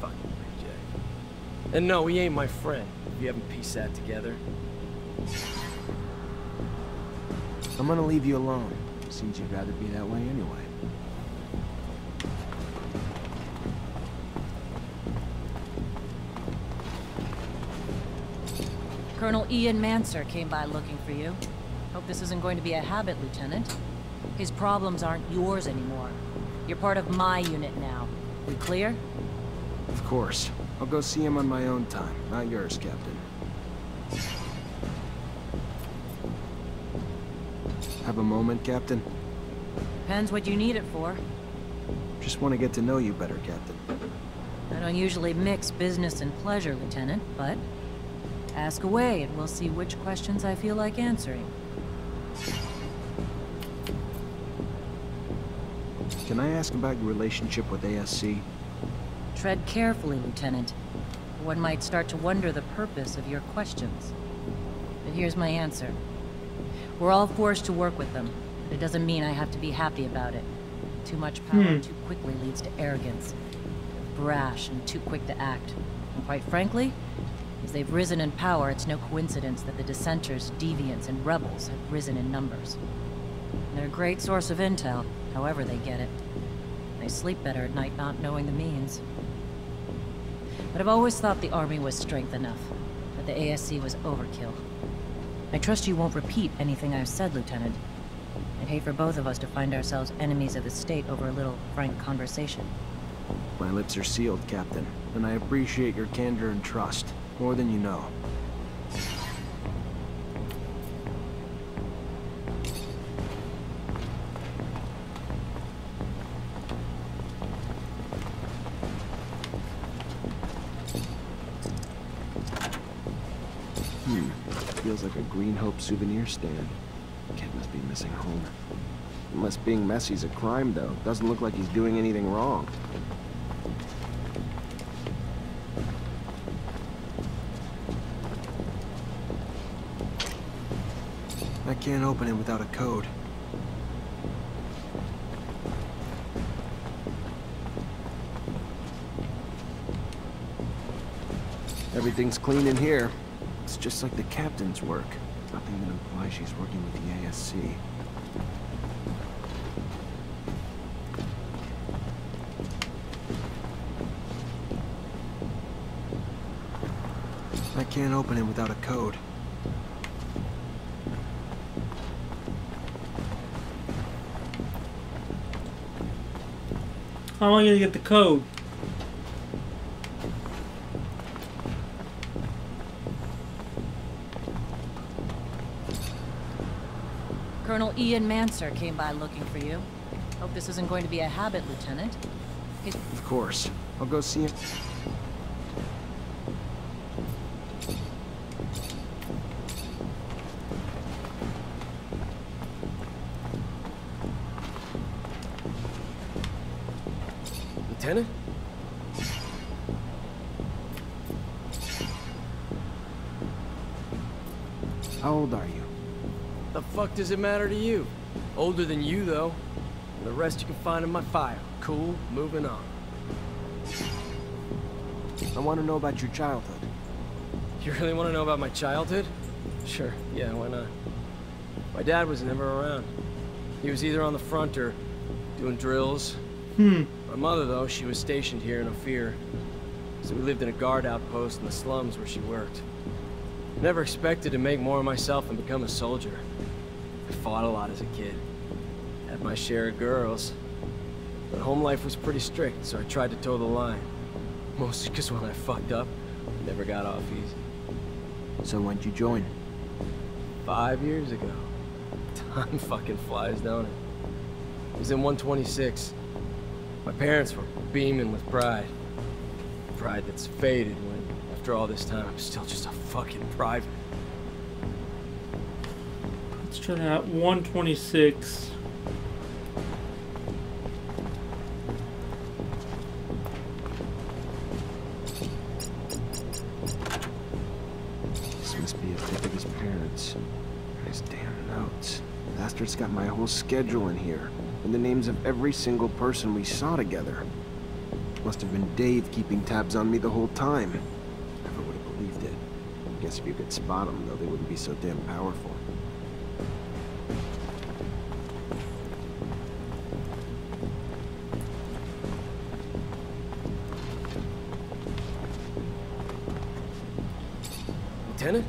Fucking reject. And no, he ain't my friend, if you haven't pieced that together. I'm gonna leave you alone. Seems you'd rather be that way anyway. Colonel Ian Mancer came by looking for you. Hope this isn't going to be a habit, Lieutenant. His problems aren't yours anymore. You're part of my unit now. We clear? Of course. I'll go see him on my own time, not yours, Captain. Have a moment, Captain? Depends what you need it for. Just want to get to know you better, Captain. I don't usually mix business and pleasure, Lieutenant, but ask away and we'll see which questions I feel like answering. Can I ask about your relationship with ASC? Tread carefully, Lieutenant. One might start to wonder the purpose of your questions. But here's my answer. We're all forced to work with them, but it doesn't mean I have to be happy about it. Too much power too quickly leads to arrogance. They're brash and too quick to act. And quite frankly, as they've risen in power, it's no coincidence that the dissenters, deviants, and rebels have risen in numbers. And they're a great source of intel, however they get it. They sleep better at night not knowing the means. But I've always thought the army was strength enough, that the ASC was overkill. I trust you won't repeat anything I've said, Lieutenant. I'd hate for both of us to find ourselves enemies of the state over a little frank conversation. My lips are sealed, Captain, and I appreciate your candor and trust, more than you know. Feels like a Green Hope souvenir stand. Kid must be missing home. Unless being messy's a crime, though. Doesn't look like he's doing anything wrong. I can't open it without a code. Everything's clean in here. It's just like the captain's work. Nothing that implies she's working with the ASC. I can't open it without a code. How am I gonna get the code? Colonel Ian Mancer came by looking for you. Hope this isn't going to be a habit, Lieutenant. Of course. I'll go see him. Lieutenant? How old are you? The fuck does it matter to you? Older than you, though. And the rest you can find in my file. Cool, moving on. I want to know about your childhood. You really want to know about my childhood? Sure, yeah, why not? My dad was never around. He was either on the front or doing drills. My mother, though, she was stationed here in Ophir. So we lived in a guard outpost in the slums where she worked. Never expected to make more of myself and become a soldier. I fought a lot as a kid. Had my share of girls. But home life was pretty strict, so I tried to toe the line. Mostly because when I fucked up, I never got off easy. So when'd you join? 5 years ago. Time fucking flies, don't it? I was in 126. My parents were beaming with pride. Pride that's faded when, after all this time, I'm still just a fucking private. Let's try that. 126. This must be a pic of his parents. Nice damn notes. Bastard's got my whole schedule in here, and the names of every single person we saw together. Must have been Dave keeping tabs on me the whole time. Never would have believed it. Guess if you could spot them, though, they wouldn't be so damn powerful. Lieutenant?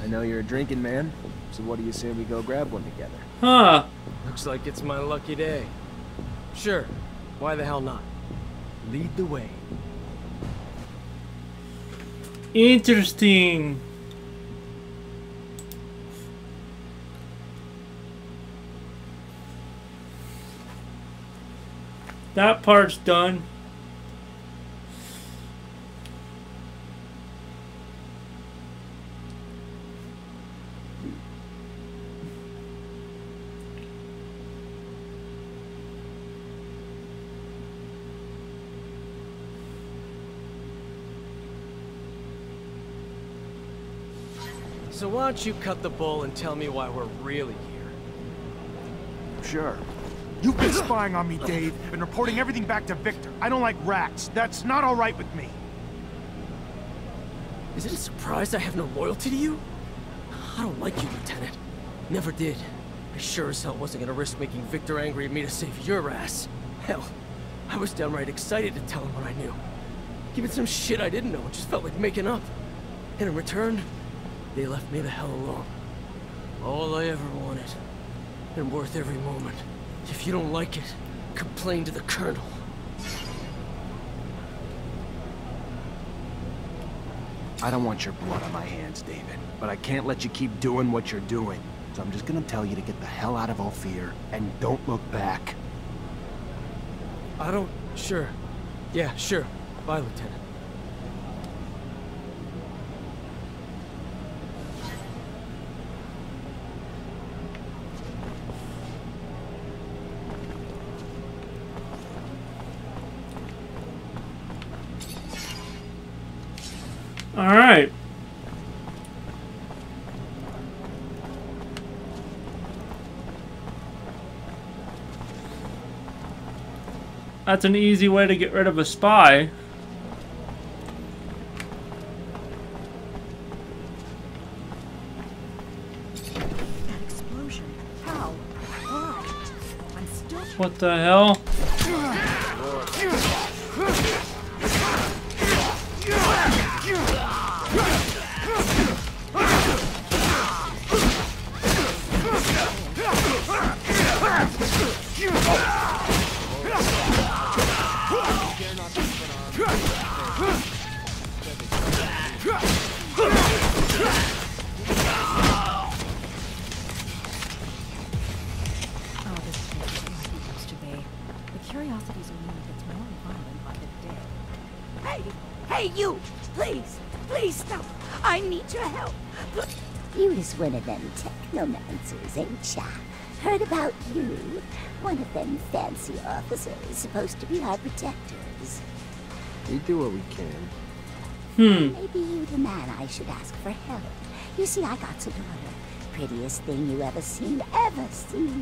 I know you're a drinking man, so what do you say we go grab one together? Huh. Looks like it's my lucky day. Sure, why the hell not? Lead the way. Interesting. That part's done. So why don't you cut the bull and tell me why we're really here? Sure. You've been spying on me, Dave, and reporting everything back to Victor. I don't like rats. That's not all right with me. Is it a surprise I have no loyalty to you? I don't like you, Lieutenant. Never did. I sure as hell wasn't gonna risk making Victor angry at me to save your ass. Hell, I was downright excited to tell him what I knew. Even some shit I didn't know, it just felt like making up. And in return, they left me the hell alone. All I ever wanted. and worth every moment. If you don't like it, complain to the Colonel. I don't want your blood on my hands, David, but I can't let you keep doing what you're doing. So I'm just gonna tell you to get the hell out of Ophir and don't look back. I don't... Sure. Yeah, sure. Bye, Lieutenant. All right. That's an easy way to get rid of a spy. That explosion. How? Why? I'm still... What the hell? Hey, you! Please! Please stop! I need your help! You was one of them Technomancers, ain't ya? Heard about you. One of them fancy officers supposed to be our protectors. We do what we can. Maybe you the man I should ask for help. You see, I got a daughter. Prettiest thing you ever seen.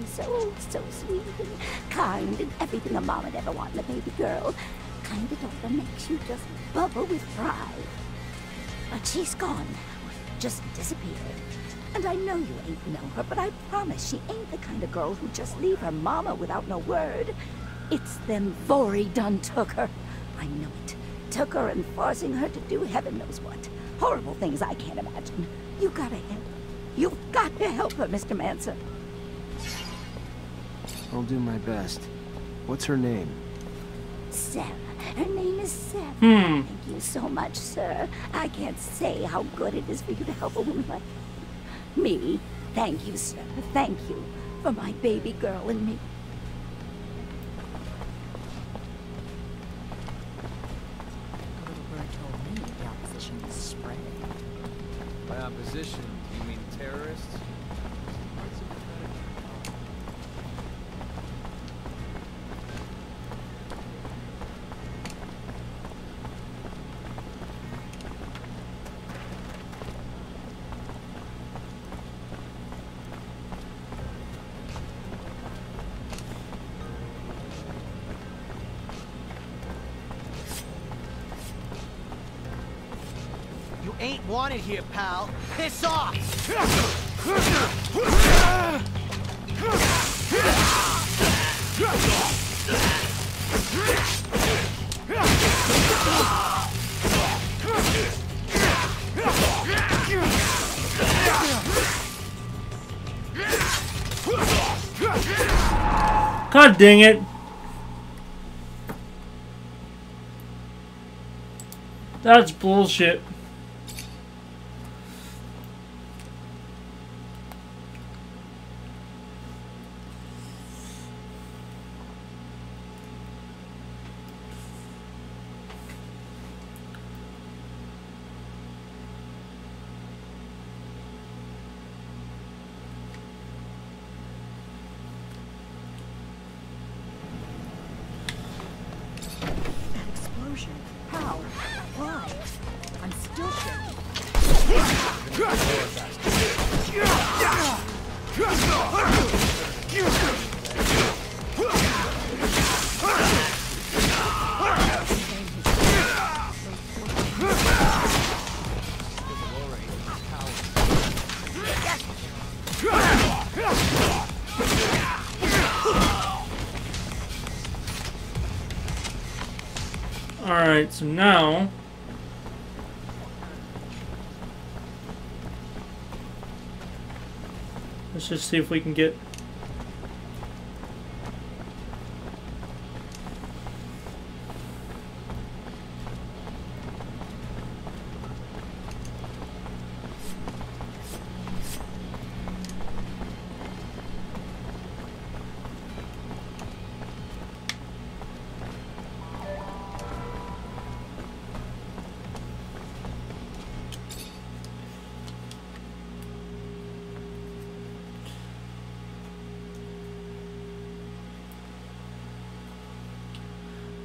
So sweet and kind and everything a mom would ever want in a baby girl. Kind of daughter makes you just bubble with pride. But she's gone now. Just disappeared. And I know you ain't know her, but I promise she ain't the kind of girl who'd just leave her mama without no word. It's them Vori done took her. I know it. Took her and forcing her to do heaven knows what. Horrible things I can't imagine. You gotta help her. You've got to help her, Mr. Mancer. I'll do my best. What's her name? Sarah. Her name is Sarah. Thank you so much, sir. I can't say how good it is for you to help a woman like me. Thank you, sir. Thank you for my baby girl and me. A little bird told me the opposition is spreading. By opposition, you mean terrorists? You ain't wanted here, pal. Piss off! God dang it. That's bullshit. How? Why? I'm still shaking. Alright, so now let's just see if we can get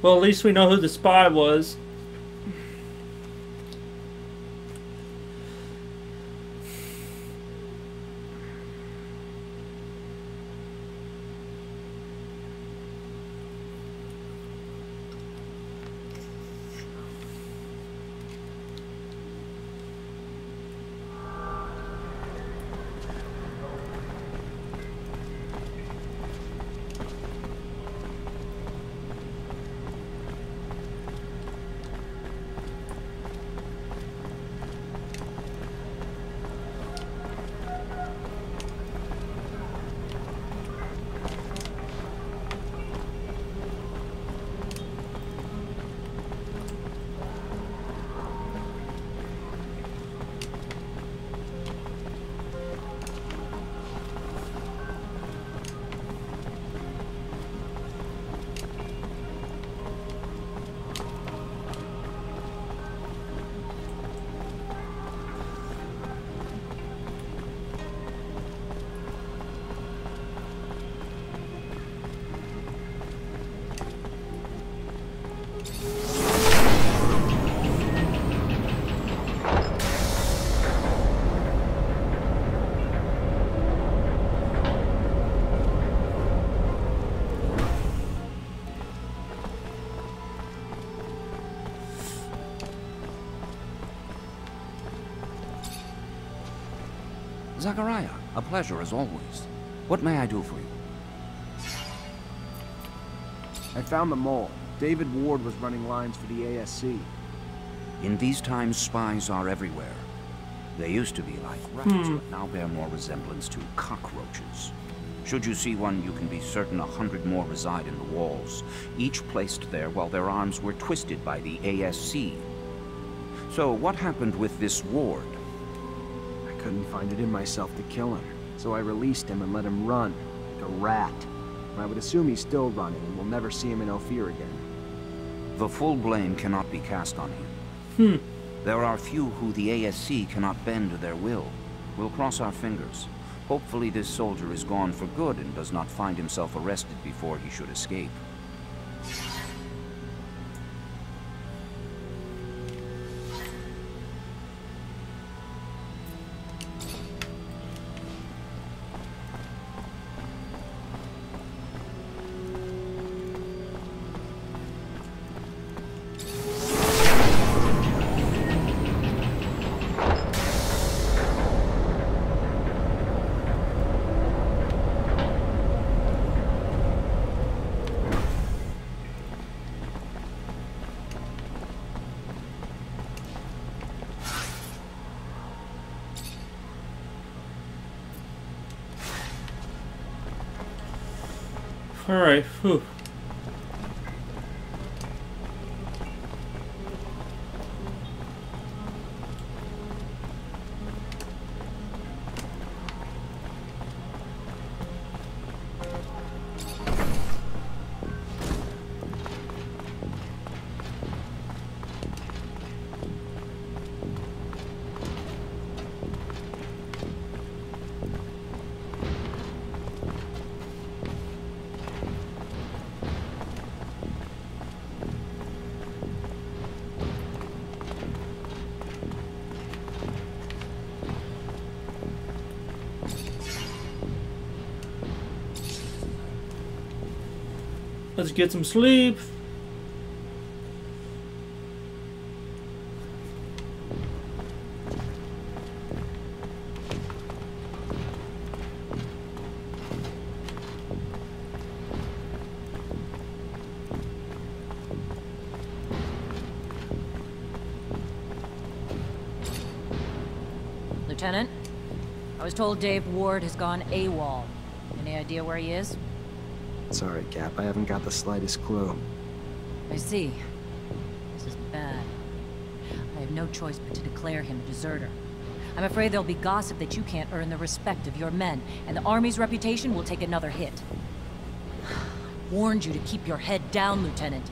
Well, at least we know who the spy was. Zachariah, a pleasure as always. What may I do for you? I found the mole. David Ward was running lines for the ASC. In these times, spies are everywhere. They used to be like rats, but now bear more resemblance to cockroaches. Should you see one, you can be certain 100 more reside in the walls, each placed there while their arms were twisted by the ASC. So, what happened with this Ward? I couldn't find it in myself to kill him, so I released him and let him run, like a rat. I would assume he's still running, and we'll never see him in Ophir again. The full blame cannot be cast on him. There are few who the ASC cannot bend to their will. We'll cross our fingers. Hopefully this soldier is gone for good and does not find himself arrested before he should escape. Alright, whew. Let's get some sleep. Lieutenant, I was told Dave Ward has gone AWOL. Any idea where he is? Sorry, Cap, I haven't got the slightest clue. I see. This is bad. I have no choice but to declare him a deserter. I'm afraid there'll be gossip that you can't earn the respect of your men, and the Army's reputation will take another hit. I warned you to keep your head down, Lieutenant.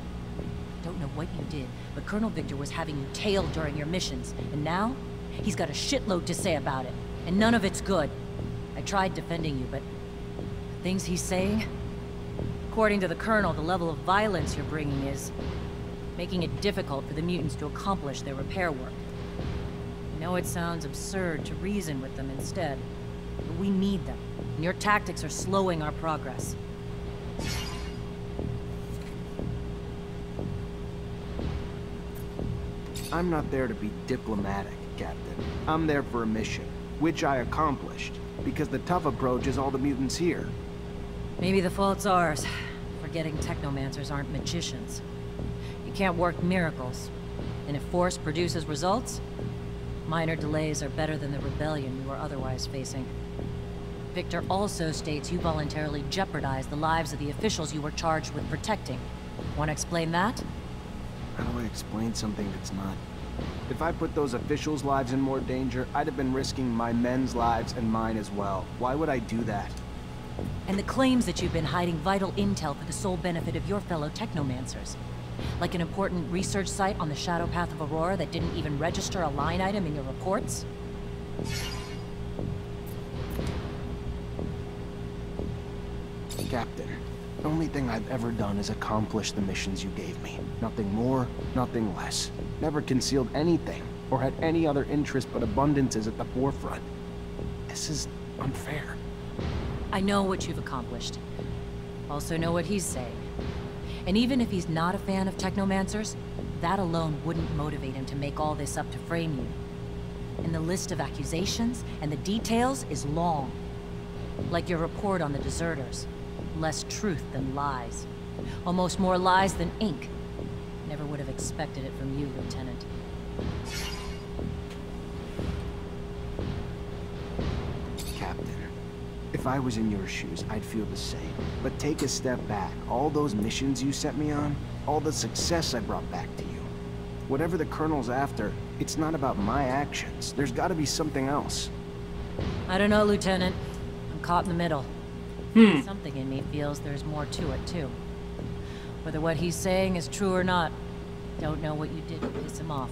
I don't know what you did, but Colonel Victor was having you tailed during your missions, and now he's got a shitload to say about it, and none of it's good. I tried defending you, but the things he's saying, According to the Colonel, the level of violence you're bringing is making it difficult for the mutants to accomplish their repair work. I know it sounds absurd to reason with them instead, but we need them, and your tactics are slowing our progress. I'm not there to be diplomatic, Captain. I'm there for a mission, which I accomplished, because the tough approach is all the mutants here. Maybe the fault's ours. Forgetting Technomancers aren't magicians. You can't work miracles. And if force produces results, minor delays are better than the rebellion you were otherwise facing. Victor also states you voluntarily jeopardized the lives of the officials you were charged with protecting. Want to explain that? How do I explain something that's not? If I put those officials' lives in more danger, I'd have been risking my men's lives and mine as well. Why would I do that? And the claims that you've been hiding vital intel for the sole benefit of your fellow Technomancers. Like an important research site on the shadow path of Aurora that didn't even register a line item in your reports? Captain, the only thing I've ever done is accomplish the missions you gave me. Nothing more, nothing less. Never concealed anything, or had any other interest but abundances at the forefront. This is unfair. I know what you've accomplished. Also know what he's saying. And even if he's not a fan of Technomancers, that alone wouldn't motivate him to make all this up to frame you. And the list of accusations and the details is long. Like your report on the deserters. Less truth than lies. Almost more lies than ink. Never would have expected it from you, Lieutenant. Captain, if I was in your shoes, I'd feel the same. But take a step back. All those missions you sent me on, all the success I brought back to you. Whatever the Colonel's after, it's not about my actions. There's gotta be something else. I don't know, Lieutenant. I'm caught in the middle. Something in me feels there's more to it, too. Whether what he's saying is true or not, don't know what you did to piss him off.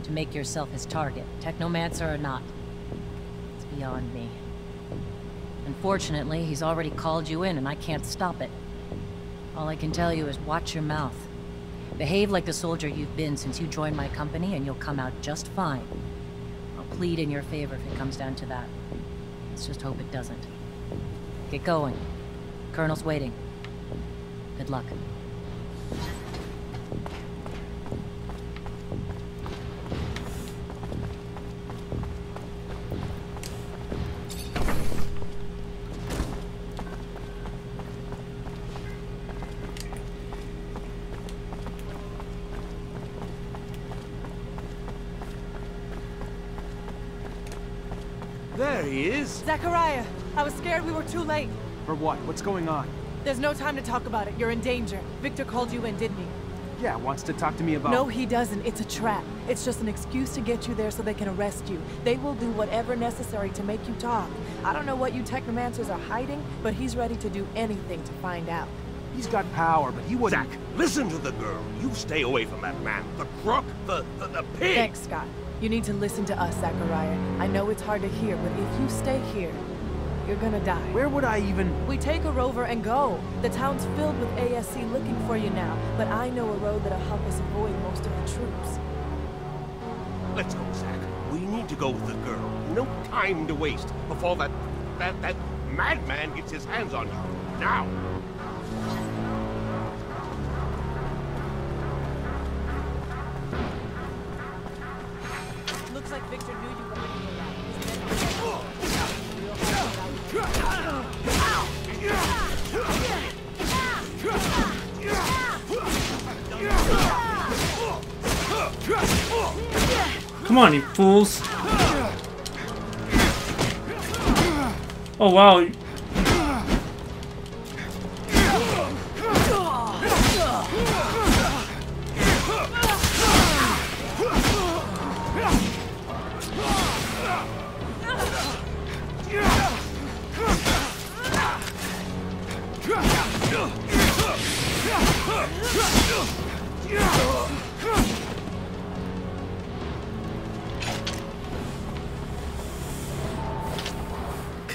To make yourself his target, Technomancer or not. It's beyond me. Unfortunately, he's already called you in and I can't stop it. All I can tell you is watch your mouth. Behave like the soldier you've been since you joined my company and you'll come out just fine. I'll plead in your favor if it comes down to that. Let's just hope it doesn't. Get going. Colonel's waiting. Good luck. There he is. Zachariah, I was scared we were too late. For what? What's going on? There's no time to talk about it. You're in danger. Victor called you in, didn't he? Yeah, wants to talk to me about... No, he doesn't. It's a trap. It's just an excuse to get you there so they can arrest you. They will do whatever necessary to make you talk. I don't know what you Technomancers are hiding, but he's ready to do anything to find out. He's got power, but he wouldn't... Zach, listen to the girl. You stay away from that man. The crook, the pig. Thanks, Scott. You need to listen to us, Zachariah. I know it's hard to hear, but if you stay here, you're gonna die. Where would I even... We take a rover and go. The town's filled with ASC looking for you now, but I know a road that'll help us avoid most of the troops. Let's go, Zach. We need to go with the girl. No time to waste before that madman gets his hands on you. Now! Looks like Victor knew you were hiding around. Come on, you fools. Oh, wow.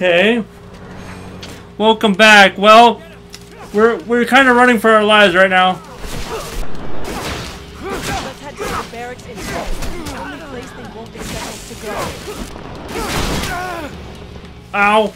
Okay. Welcome back. Well, We're kind of running for our lives right now. Let's head to the barracks instead. The only place they won't expect us to go. Ow.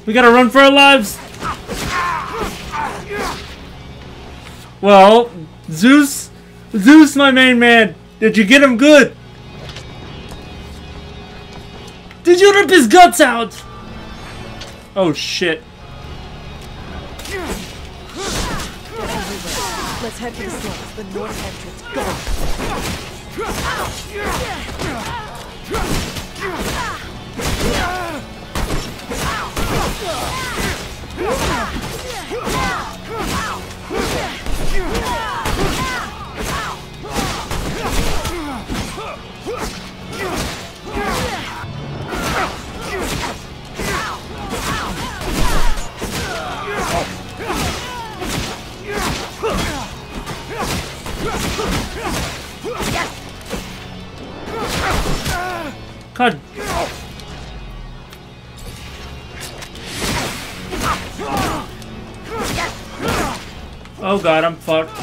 We gotta run for our lives. Well, Zeus, my main man. Did you get him good? Did you rip his guts out? Oh shit. Let's head for the slums, the north entrance. Go! God. Oh god, I'm fucked.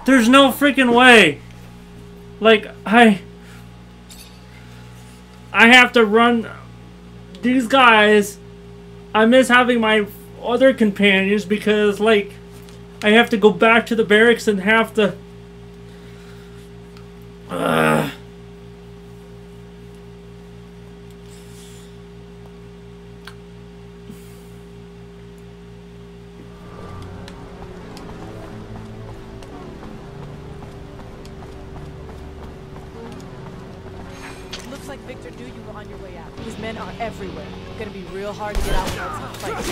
There's no freaking way. Like, I have to run these guys. I miss having my other companions because, like, I have to go back to the barracks and have to... Looks like Victor knew you were on your way out. His men are everywhere. Gonna be real hard to get out without some fight.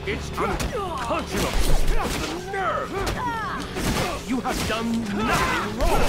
It's unconscionable. The nerve! You have done nothing wrong.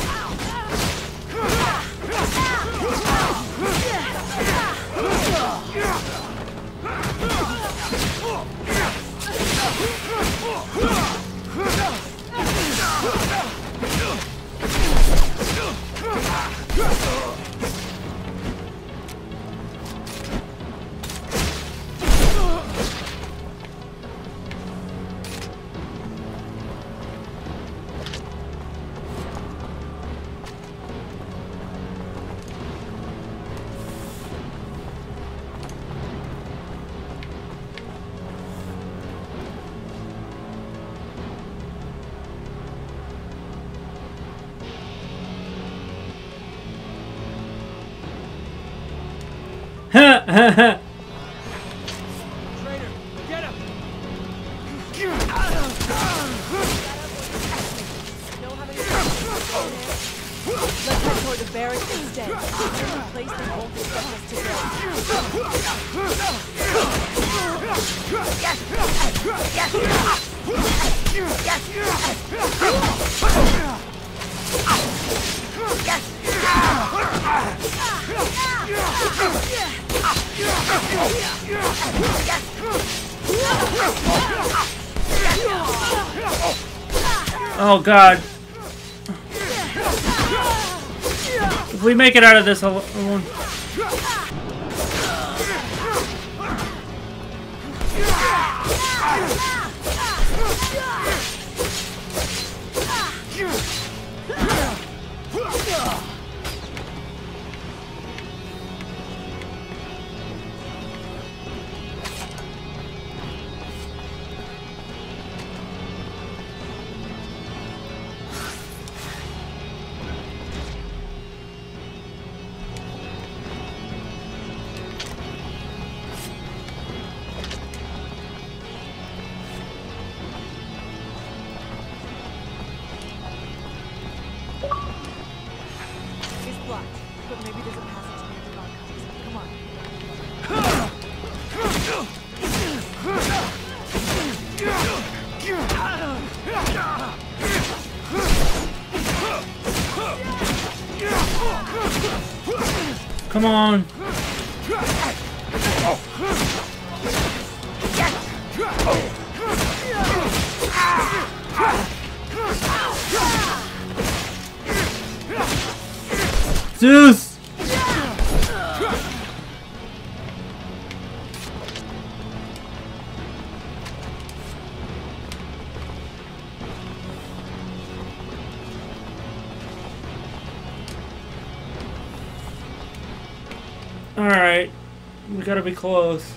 Ha ha ha! Traitor, get him! Let's head toward the barracks instead. The only place they won't expect us Oh god. If we make it out of this alone. Come on. Zeus! Alright, we gotta be close.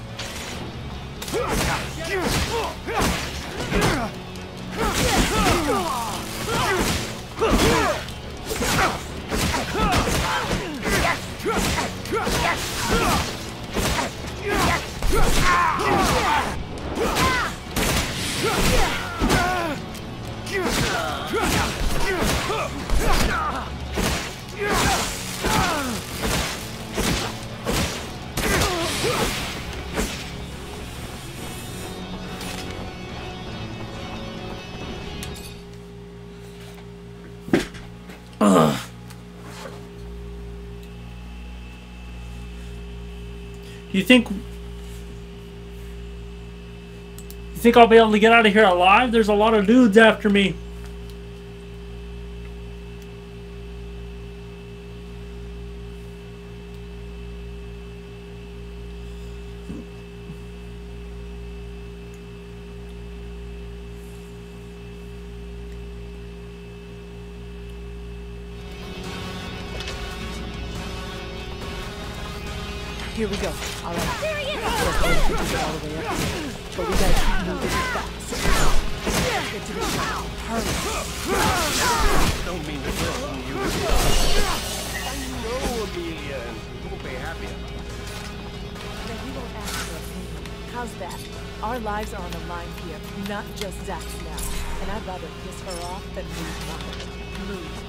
Ugh. You think I'll be able to get out of here alive? There's a lot of dudes after me. Here we go. All right. There he is! All the way up here. But we gotta keep moving fast. Get to the top. Hurry. Don't mean to threaten you. I know, Amelia, and you won't be happy about it. Then we won't ask for a favor. How's that? Our lives are on the line here, not just Zach's now. And I'd rather piss her off than lose mine. Lose.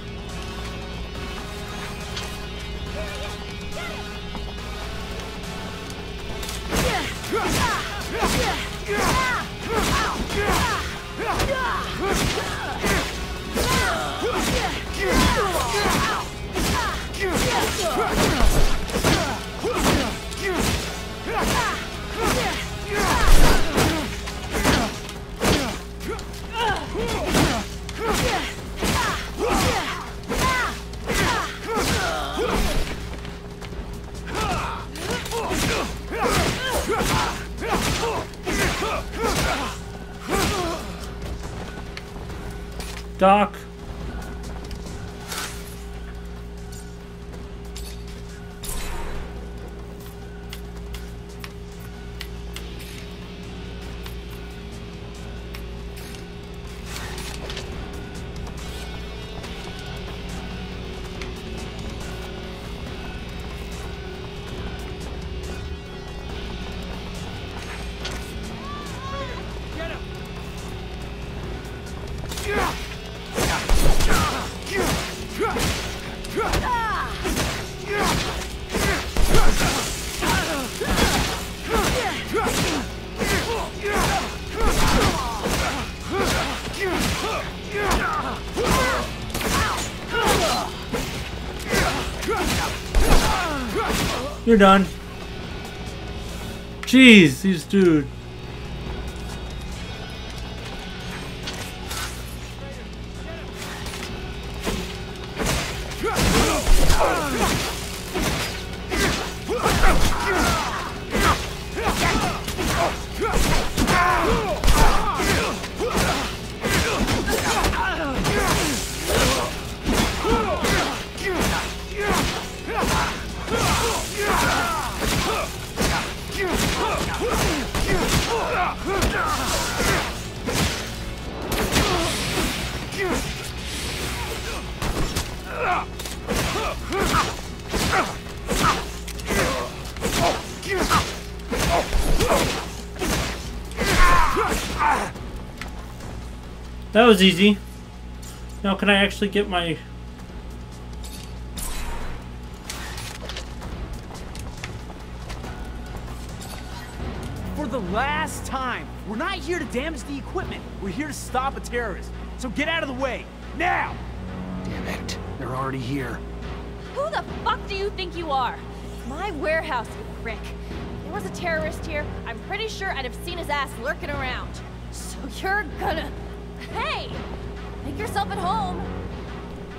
Doc. You're done. Jeez, these dude. That was easy. Now can I actually get my... For the last time, we're not here to damage the equipment. We're here to stop a terrorist. So get out of the way, now! Damn it, they're already here. Who the fuck do you think you are? My warehouse, you prick. If there was a terrorist here, I'm pretty sure I'd have seen his ass lurking around. So you're gonna... Hey! Make yourself at home.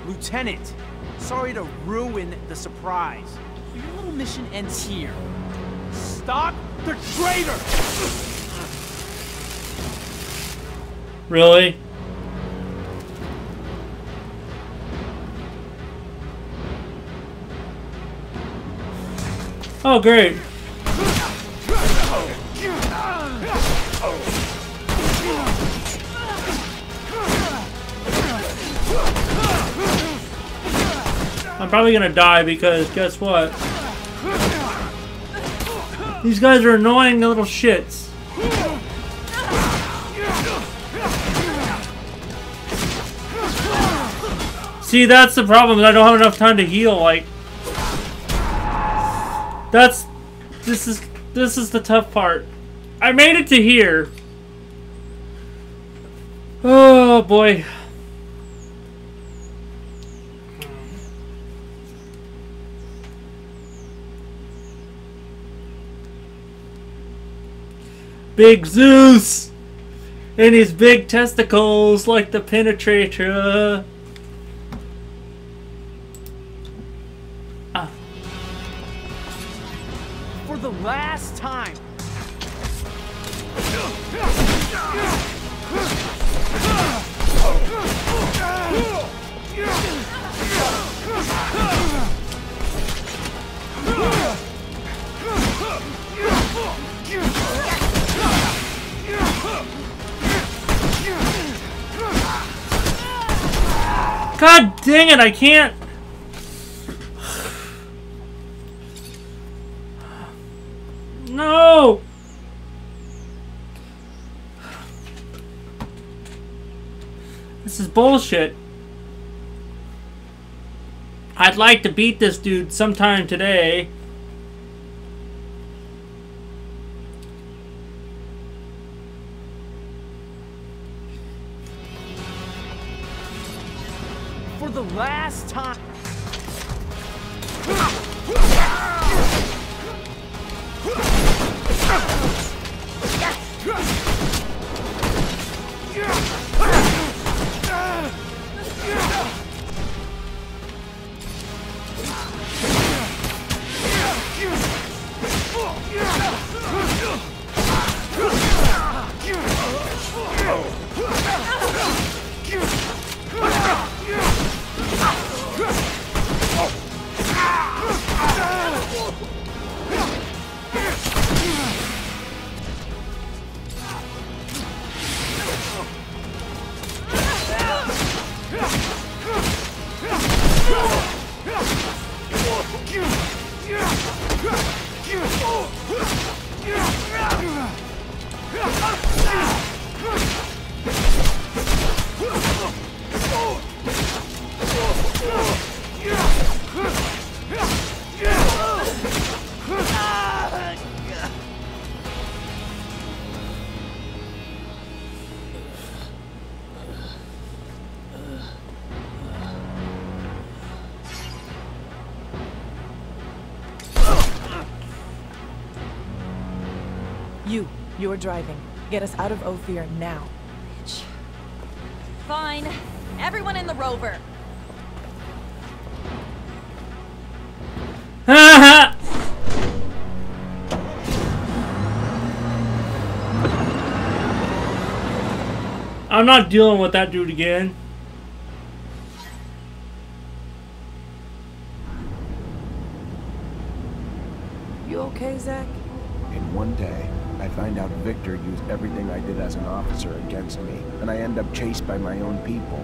Lieutenant, sorry to ruin the surprise. But your little mission ends here. Stop the traitor! Really? Oh, great. I'm probably gonna die because guess what? These guys are annoying little shits. See, that's the problem. I don't have enough time to heal. Like, this is the tough part. I made it to here. Oh boy. Big Zeus and his big testicles like the penetrator. For the last time. God dang it, I can't. No! This is bullshit. I'd like to beat this dude sometime today. For the last time. You're driving. Get us out of Ophir now. Fine. Everyone in the rover. I'm not dealing with that dude again. You okay, Zach? In one day, I find out Victor used everything I did as an officer against me, and I end up chased by my own people.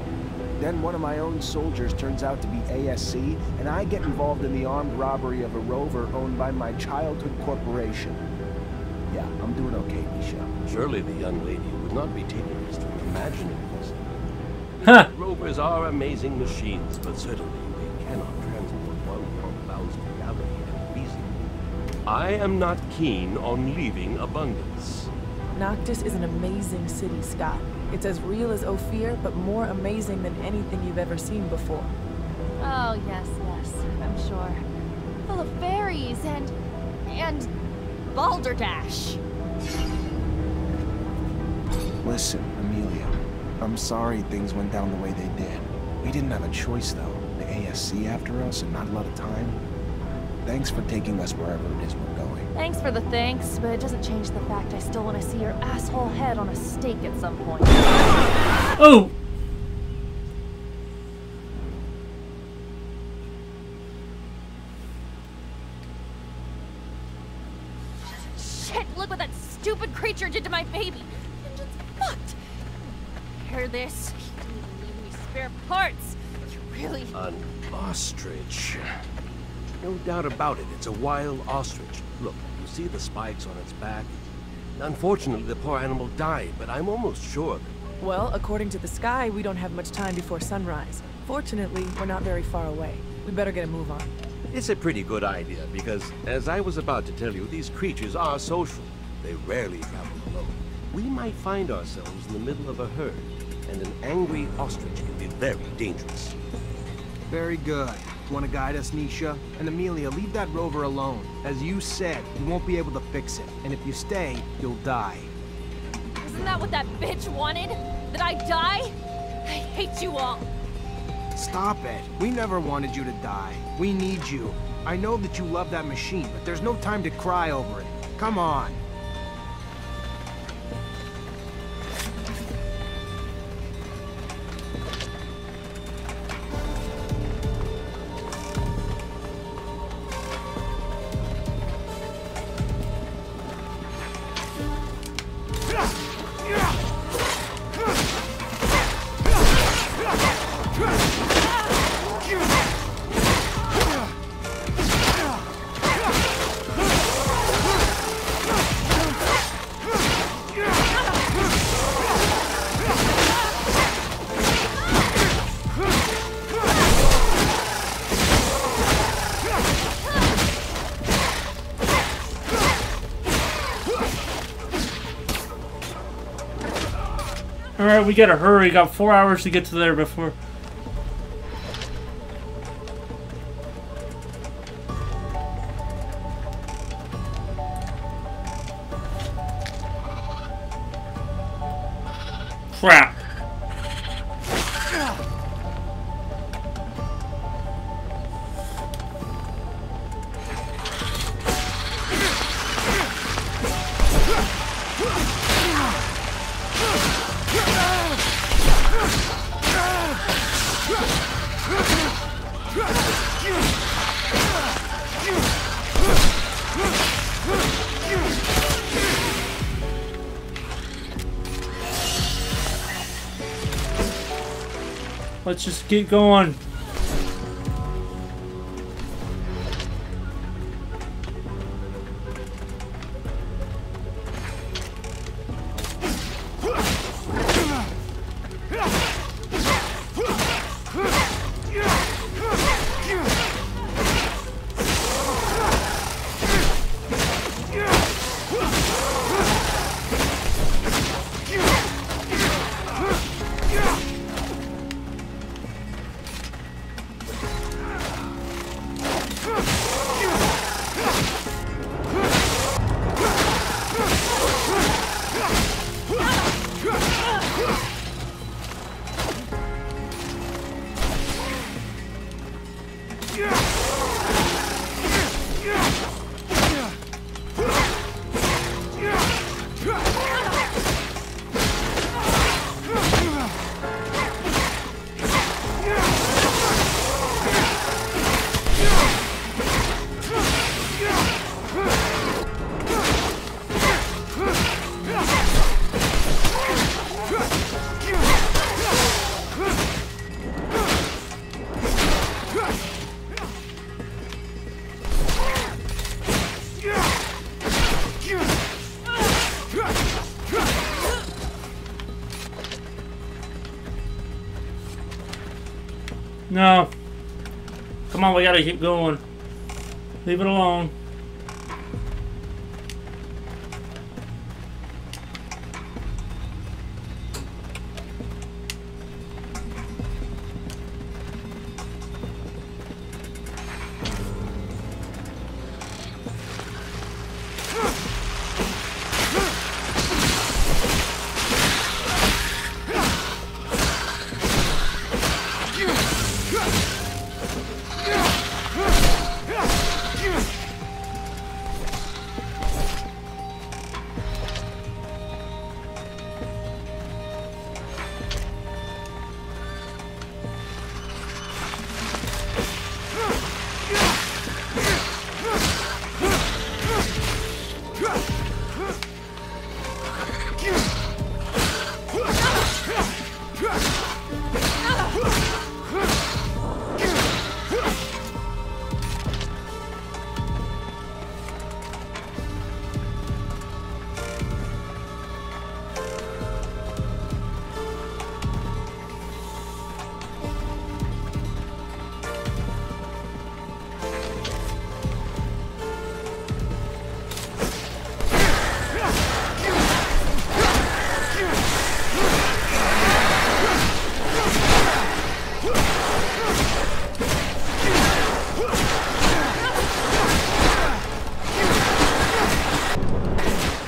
Then one of my own soldiers turns out to be ASC, and I get involved in the armed robbery of a rover owned by my childhood corporation. Yeah, I'm doing okay, Michelle. Surely the young lady would not be taking this to imagining this. Huh. Rovers are amazing machines, but certainly they cannot transport one from bounds of reality and reason. I am not keen on leaving Abundance. Noctis is an amazing city, Scott. It's as real as Ophir, but more amazing than anything you've ever seen before. Oh, yes, I'm sure. full of fairies and balderdash. Listen, Amelia, I'm sorry things went down the way they did. We didn't have a choice, though. The ASC after us and not a lot of time. Thanks for taking us wherever it is we're going. Thanks for the thanks, but it doesn't change the fact I still want to see your asshole head on a stake at some point. Oh! Shit, look what that stupid creature did to my baby. I'm just fucked. Hear this? You didn't even leave me spare parts. You really... An ostrich. No doubt about it, it's a wild ostrich. Look, you see the spikes on its back? Unfortunately, the poor animal died, but I'm almost sure that... Well, according to the sky, we don't have much time before sunrise. Fortunately, we're not very far away. We better get a move on. It's a pretty good idea, because, as I was about to tell you, these creatures are social. They rarely travel alone. We might find ourselves in the middle of a herd, and an angry ostrich can be very dangerous. Very good. Want to guide us, Nisha? And Amelia, leave that rover alone. As you said, you won't be able to fix it. And if you stay, you'll die. Isn't that what that bitch wanted? That I die? I hate you all. Stop it. We never wanted you to die. We need you. I know that you love that machine, but there's no time to cry over it. Come on. Alright, we gotta hurry. Got 4 hours to get to there before... Crap. Let's just keep going. No. Come on, we gotta keep going. Leave it alone.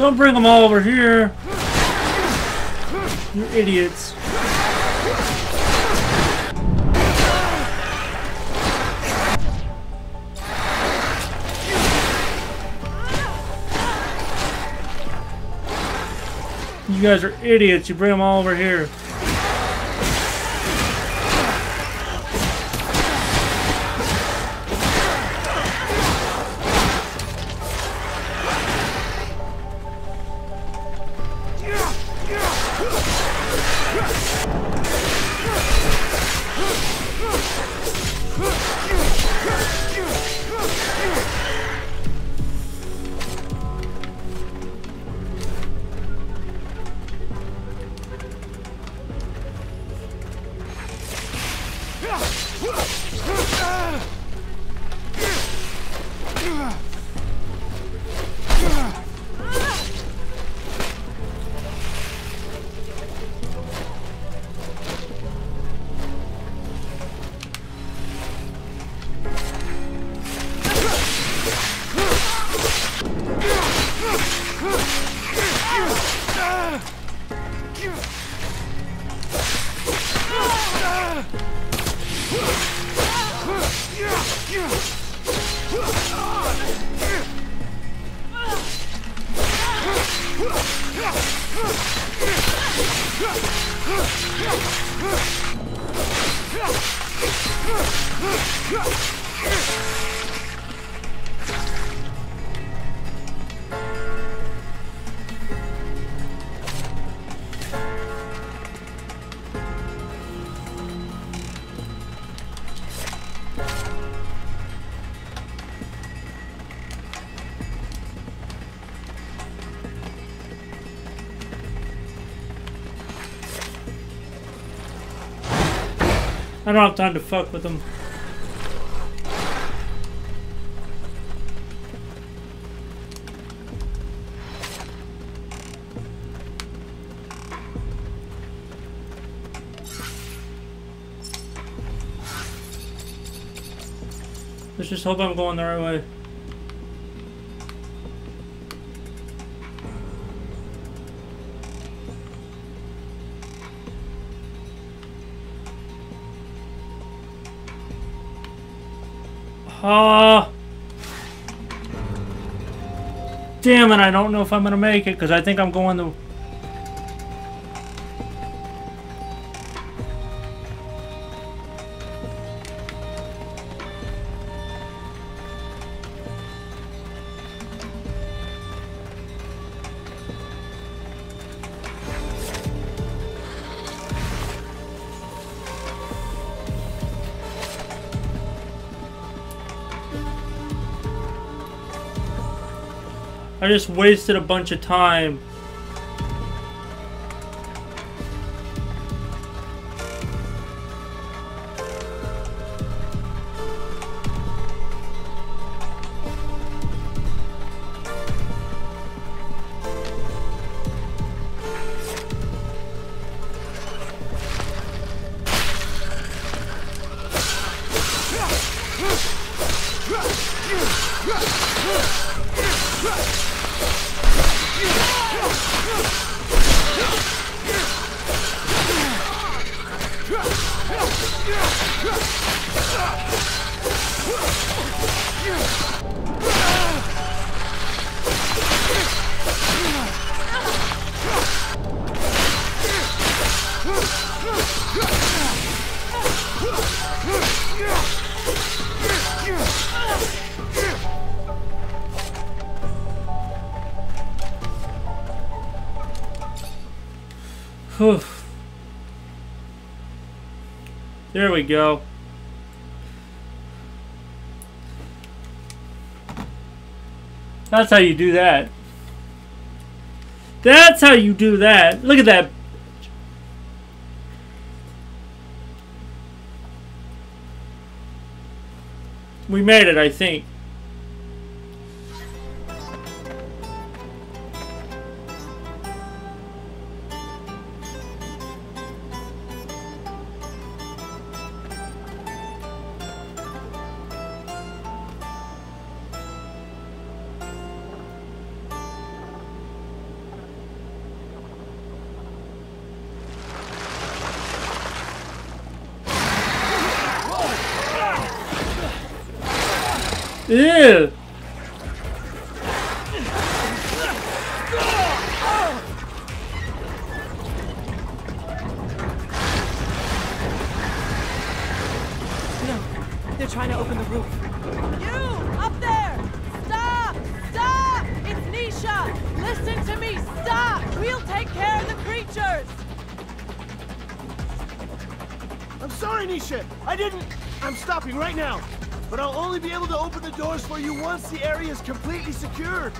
Don't bring them all over here. You idiots. You guys are idiots. You bring them all over here. I don't have time to fuck with them. Let's just hope I'm going the right way. Damn it, I don't know if I'm gonna make it because I think I'm going the... I just wasted a bunch of time. There we go. That's how you do that. That's how you do that. Look at that. We made it, I think. Ew. They're trying to open the roof. You! Up there! Stop! Stop! It's Nisha! Listen to me! Stop! We'll take care of the creatures! I'm sorry, Nisha. I didn't... I'm stopping right now. But I'll only be able to open the doors for you once the area is completely secured.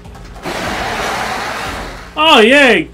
Oh, yay!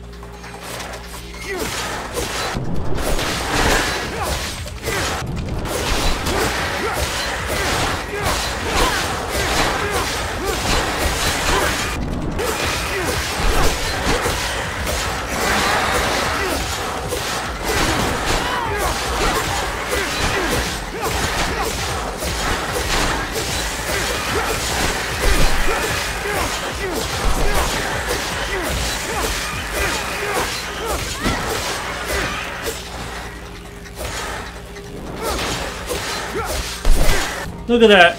Look at that.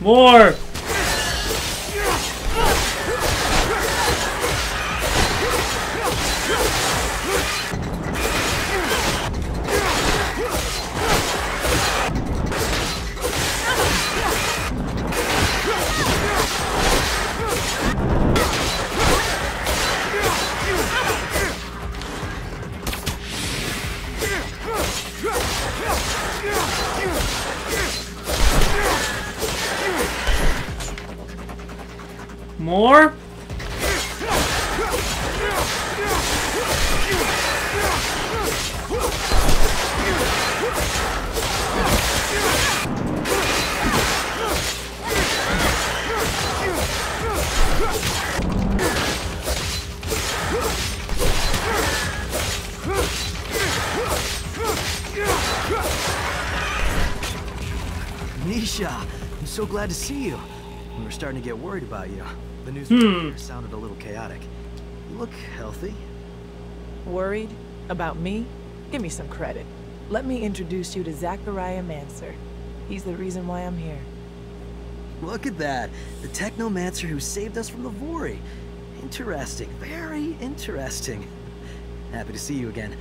More. More? Nisha, I'm so glad to see you. We were starting to get worried about you. The news sounded a little chaotic. You look healthy. Worried? About me? Give me some credit. Let me introduce you to Zachariah Mancer. He's the reason why I'm here. Look at that. The Technomancer who saved us from the Vori. Interesting. Very interesting. Happy to see you again.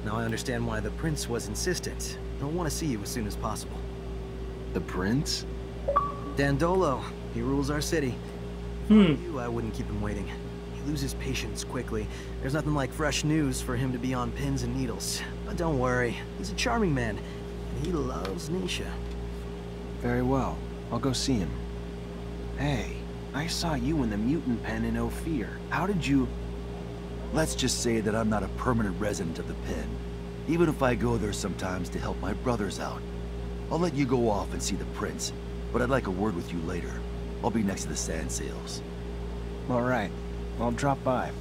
Now I understand why the Prince was insistent. He'll want to see you as soon as possible. The Prince? Dandolo. He rules our city. I wouldn't keep him waiting. He loses patience quickly. There's nothing like fresh news for him to be on pins and needles. But don't worry. He's a charming man. And he loves Nisha. Very well. I'll go see him. Hey, I saw you in the mutant pen in Ophir. How did you... Let's just say that I'm not a permanent resident of the pen. Even if I go there sometimes to help my brothers out. I'll let you go off and see the Prince, but I'd like a word with you later. I'll be next to the sand sails. All right. I'll drop by.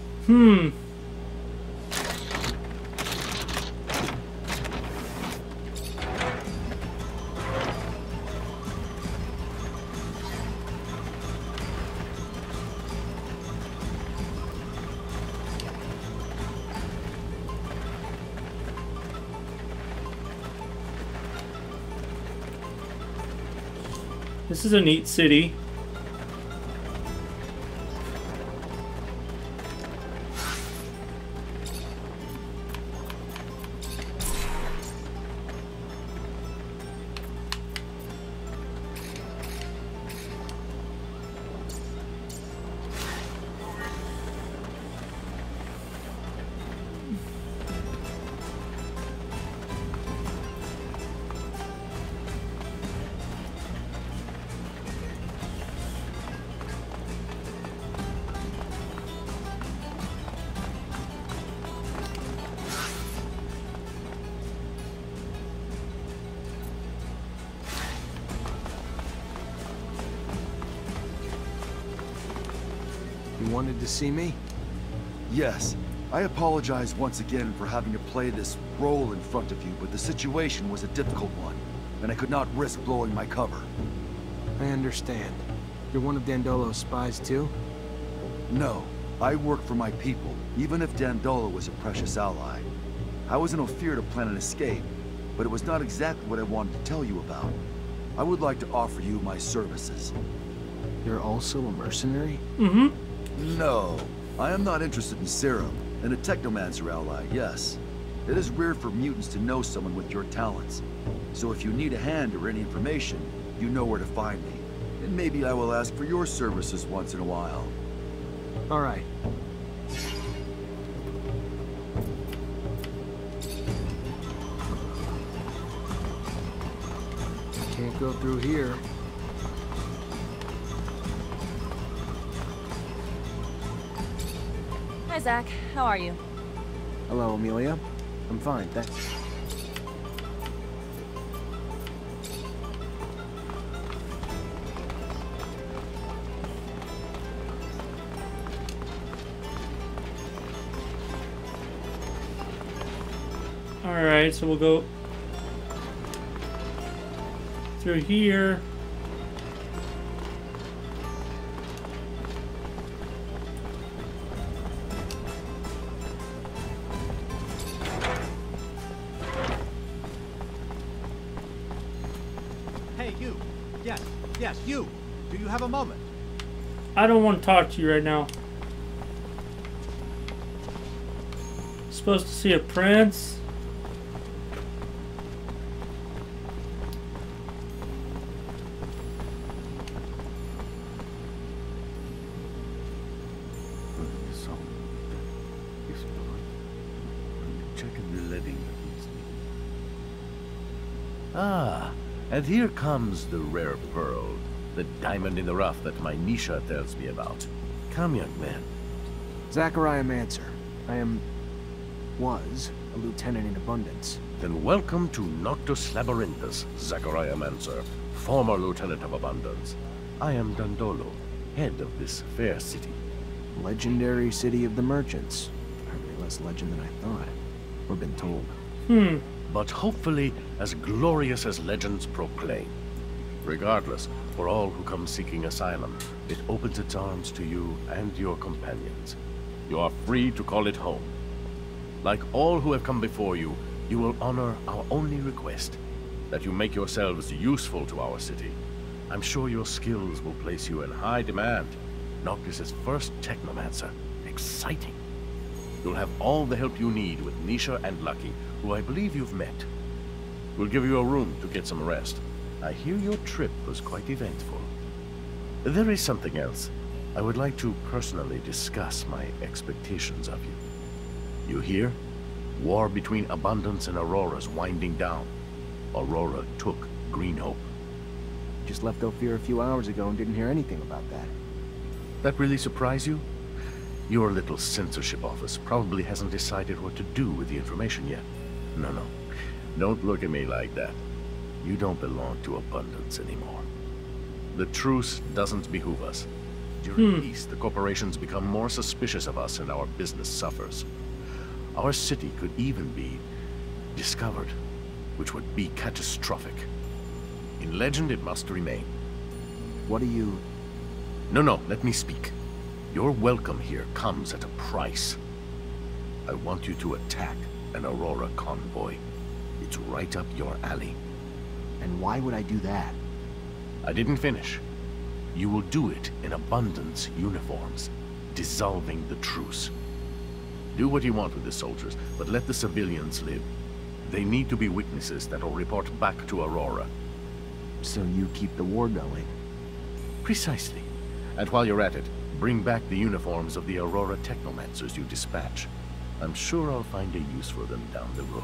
This is a neat city. You wanted to see me? Yes. I apologize once again for having to play this role in front of you, but the situation was a difficult one, and I could not risk blowing my cover. I understand. You're one of Dandolo's spies too? No. I work for my people, even if Dandolo was a precious ally. I was in Ophir to plan an escape, but it was not exactly what I wanted to tell you about. I would like to offer you my services. You're also a mercenary? Mm-hmm. No, I am not interested in serum, and a Technomancer ally, yes. It is rare for mutants to know someone with your talents. So if you need a hand or any information, you know where to find me. And maybe I will ask for your services once in a while. All right. Can't go through here. Hi, Zach. How are you? Hello, Amelia. I'm fine, thanks. Alright, so we'll go through here. Hey, you. Yes, you. Do you have a moment? I don't want to talk to you right now. Supposed to see a prince. Ah, and here comes the rare pearl, the diamond in the rough that my Nisha tells me about. Come, young man. Zachariah Mancer. was a lieutenant in Abundance. Then welcome to Noctus Labyrinthus, Zachariah Mancer, former lieutenant of Abundance. I am Dandolo, head of this fair city. Legendary city of the merchants. Hardly less legend than I thought, or been told. But hopefully as glorious as legends proclaim. Regardless, for all who come seeking asylum, it opens its arms to you and your companions. You are free to call it home. Like all who have come before you, you will honor our only request, that you make yourselves useful to our city. I'm sure your skills will place you in high demand. Noctis' first Technomancer. Exciting. You'll have all the help you need with Nisha and Lucky, who I believe you've met. We'll give you a room to get some rest. I hear your trip was quite eventful. There is something else. I would like to personally discuss my expectations of you. You hear? War between Abundance and Aurora's winding down. Aurora took Green Hope. Just left Ophir a few hours ago and didn't hear anything about that. That really surprise you? Your little censorship office probably hasn't decided what to do with the information yet. No. Don't look at me like that. You don't belong to Abundance anymore. The truce doesn't behoove us. During peace, the corporations become more suspicious of us and our business suffers. Our city could even be discovered, which would be catastrophic. In legend, it must remain. What do you... No, let me speak. Your welcome here comes at a price. I want you to attack an Aurora convoy. It's right up your alley. And why would I do that? I didn't finish. You will do it in Abundance uniforms, dissolving the truce. Do what you want with the soldiers, but let the civilians live. They need to be witnesses that will report back to Aurora. So you keep the war going? Precisely. And while you're at it, bring back the uniforms of the Aurora Technomancers you dispatch. I'm sure I'll find a use for them down the road.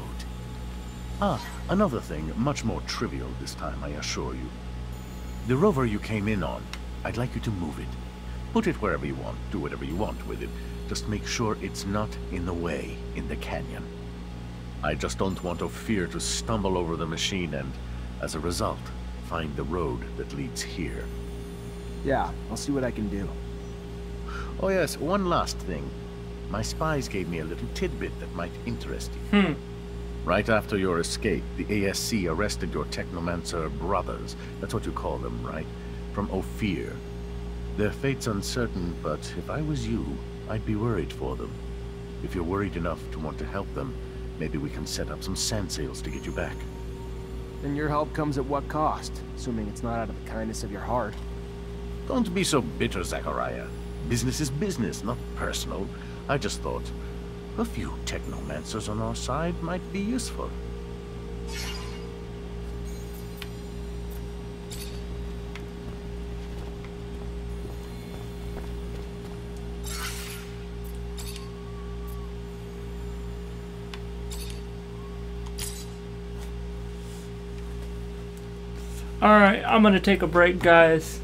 Another thing, much more trivial this time, I assure you. The rover you came in on, I'd like you to move it. Put it wherever you want, do whatever you want with it. Just make sure it's not in the way in the canyon. I just don't want Ophir to stumble over the machine and, as a result, find the road that leads here. Yeah, I'll see what I can do. Oh yes, one last thing. My spies gave me a little tidbit that might interest you. Right after your escape, the ASC arrested your Technomancer brothers. That's what you call them, right? From Ophir. Their fate's uncertain, but if I was you, I'd be worried for them. If you're worried enough to want to help them, Maybe we can set up some sand sails to get you back. And your help comes at what cost? Assuming it's not out of the kindness of your heart. Don't be so bitter, Zachariah. Business is business, not personal. I just thought a few Technomancers on our side might be useful. Alright, I'm gonna take a break, guys.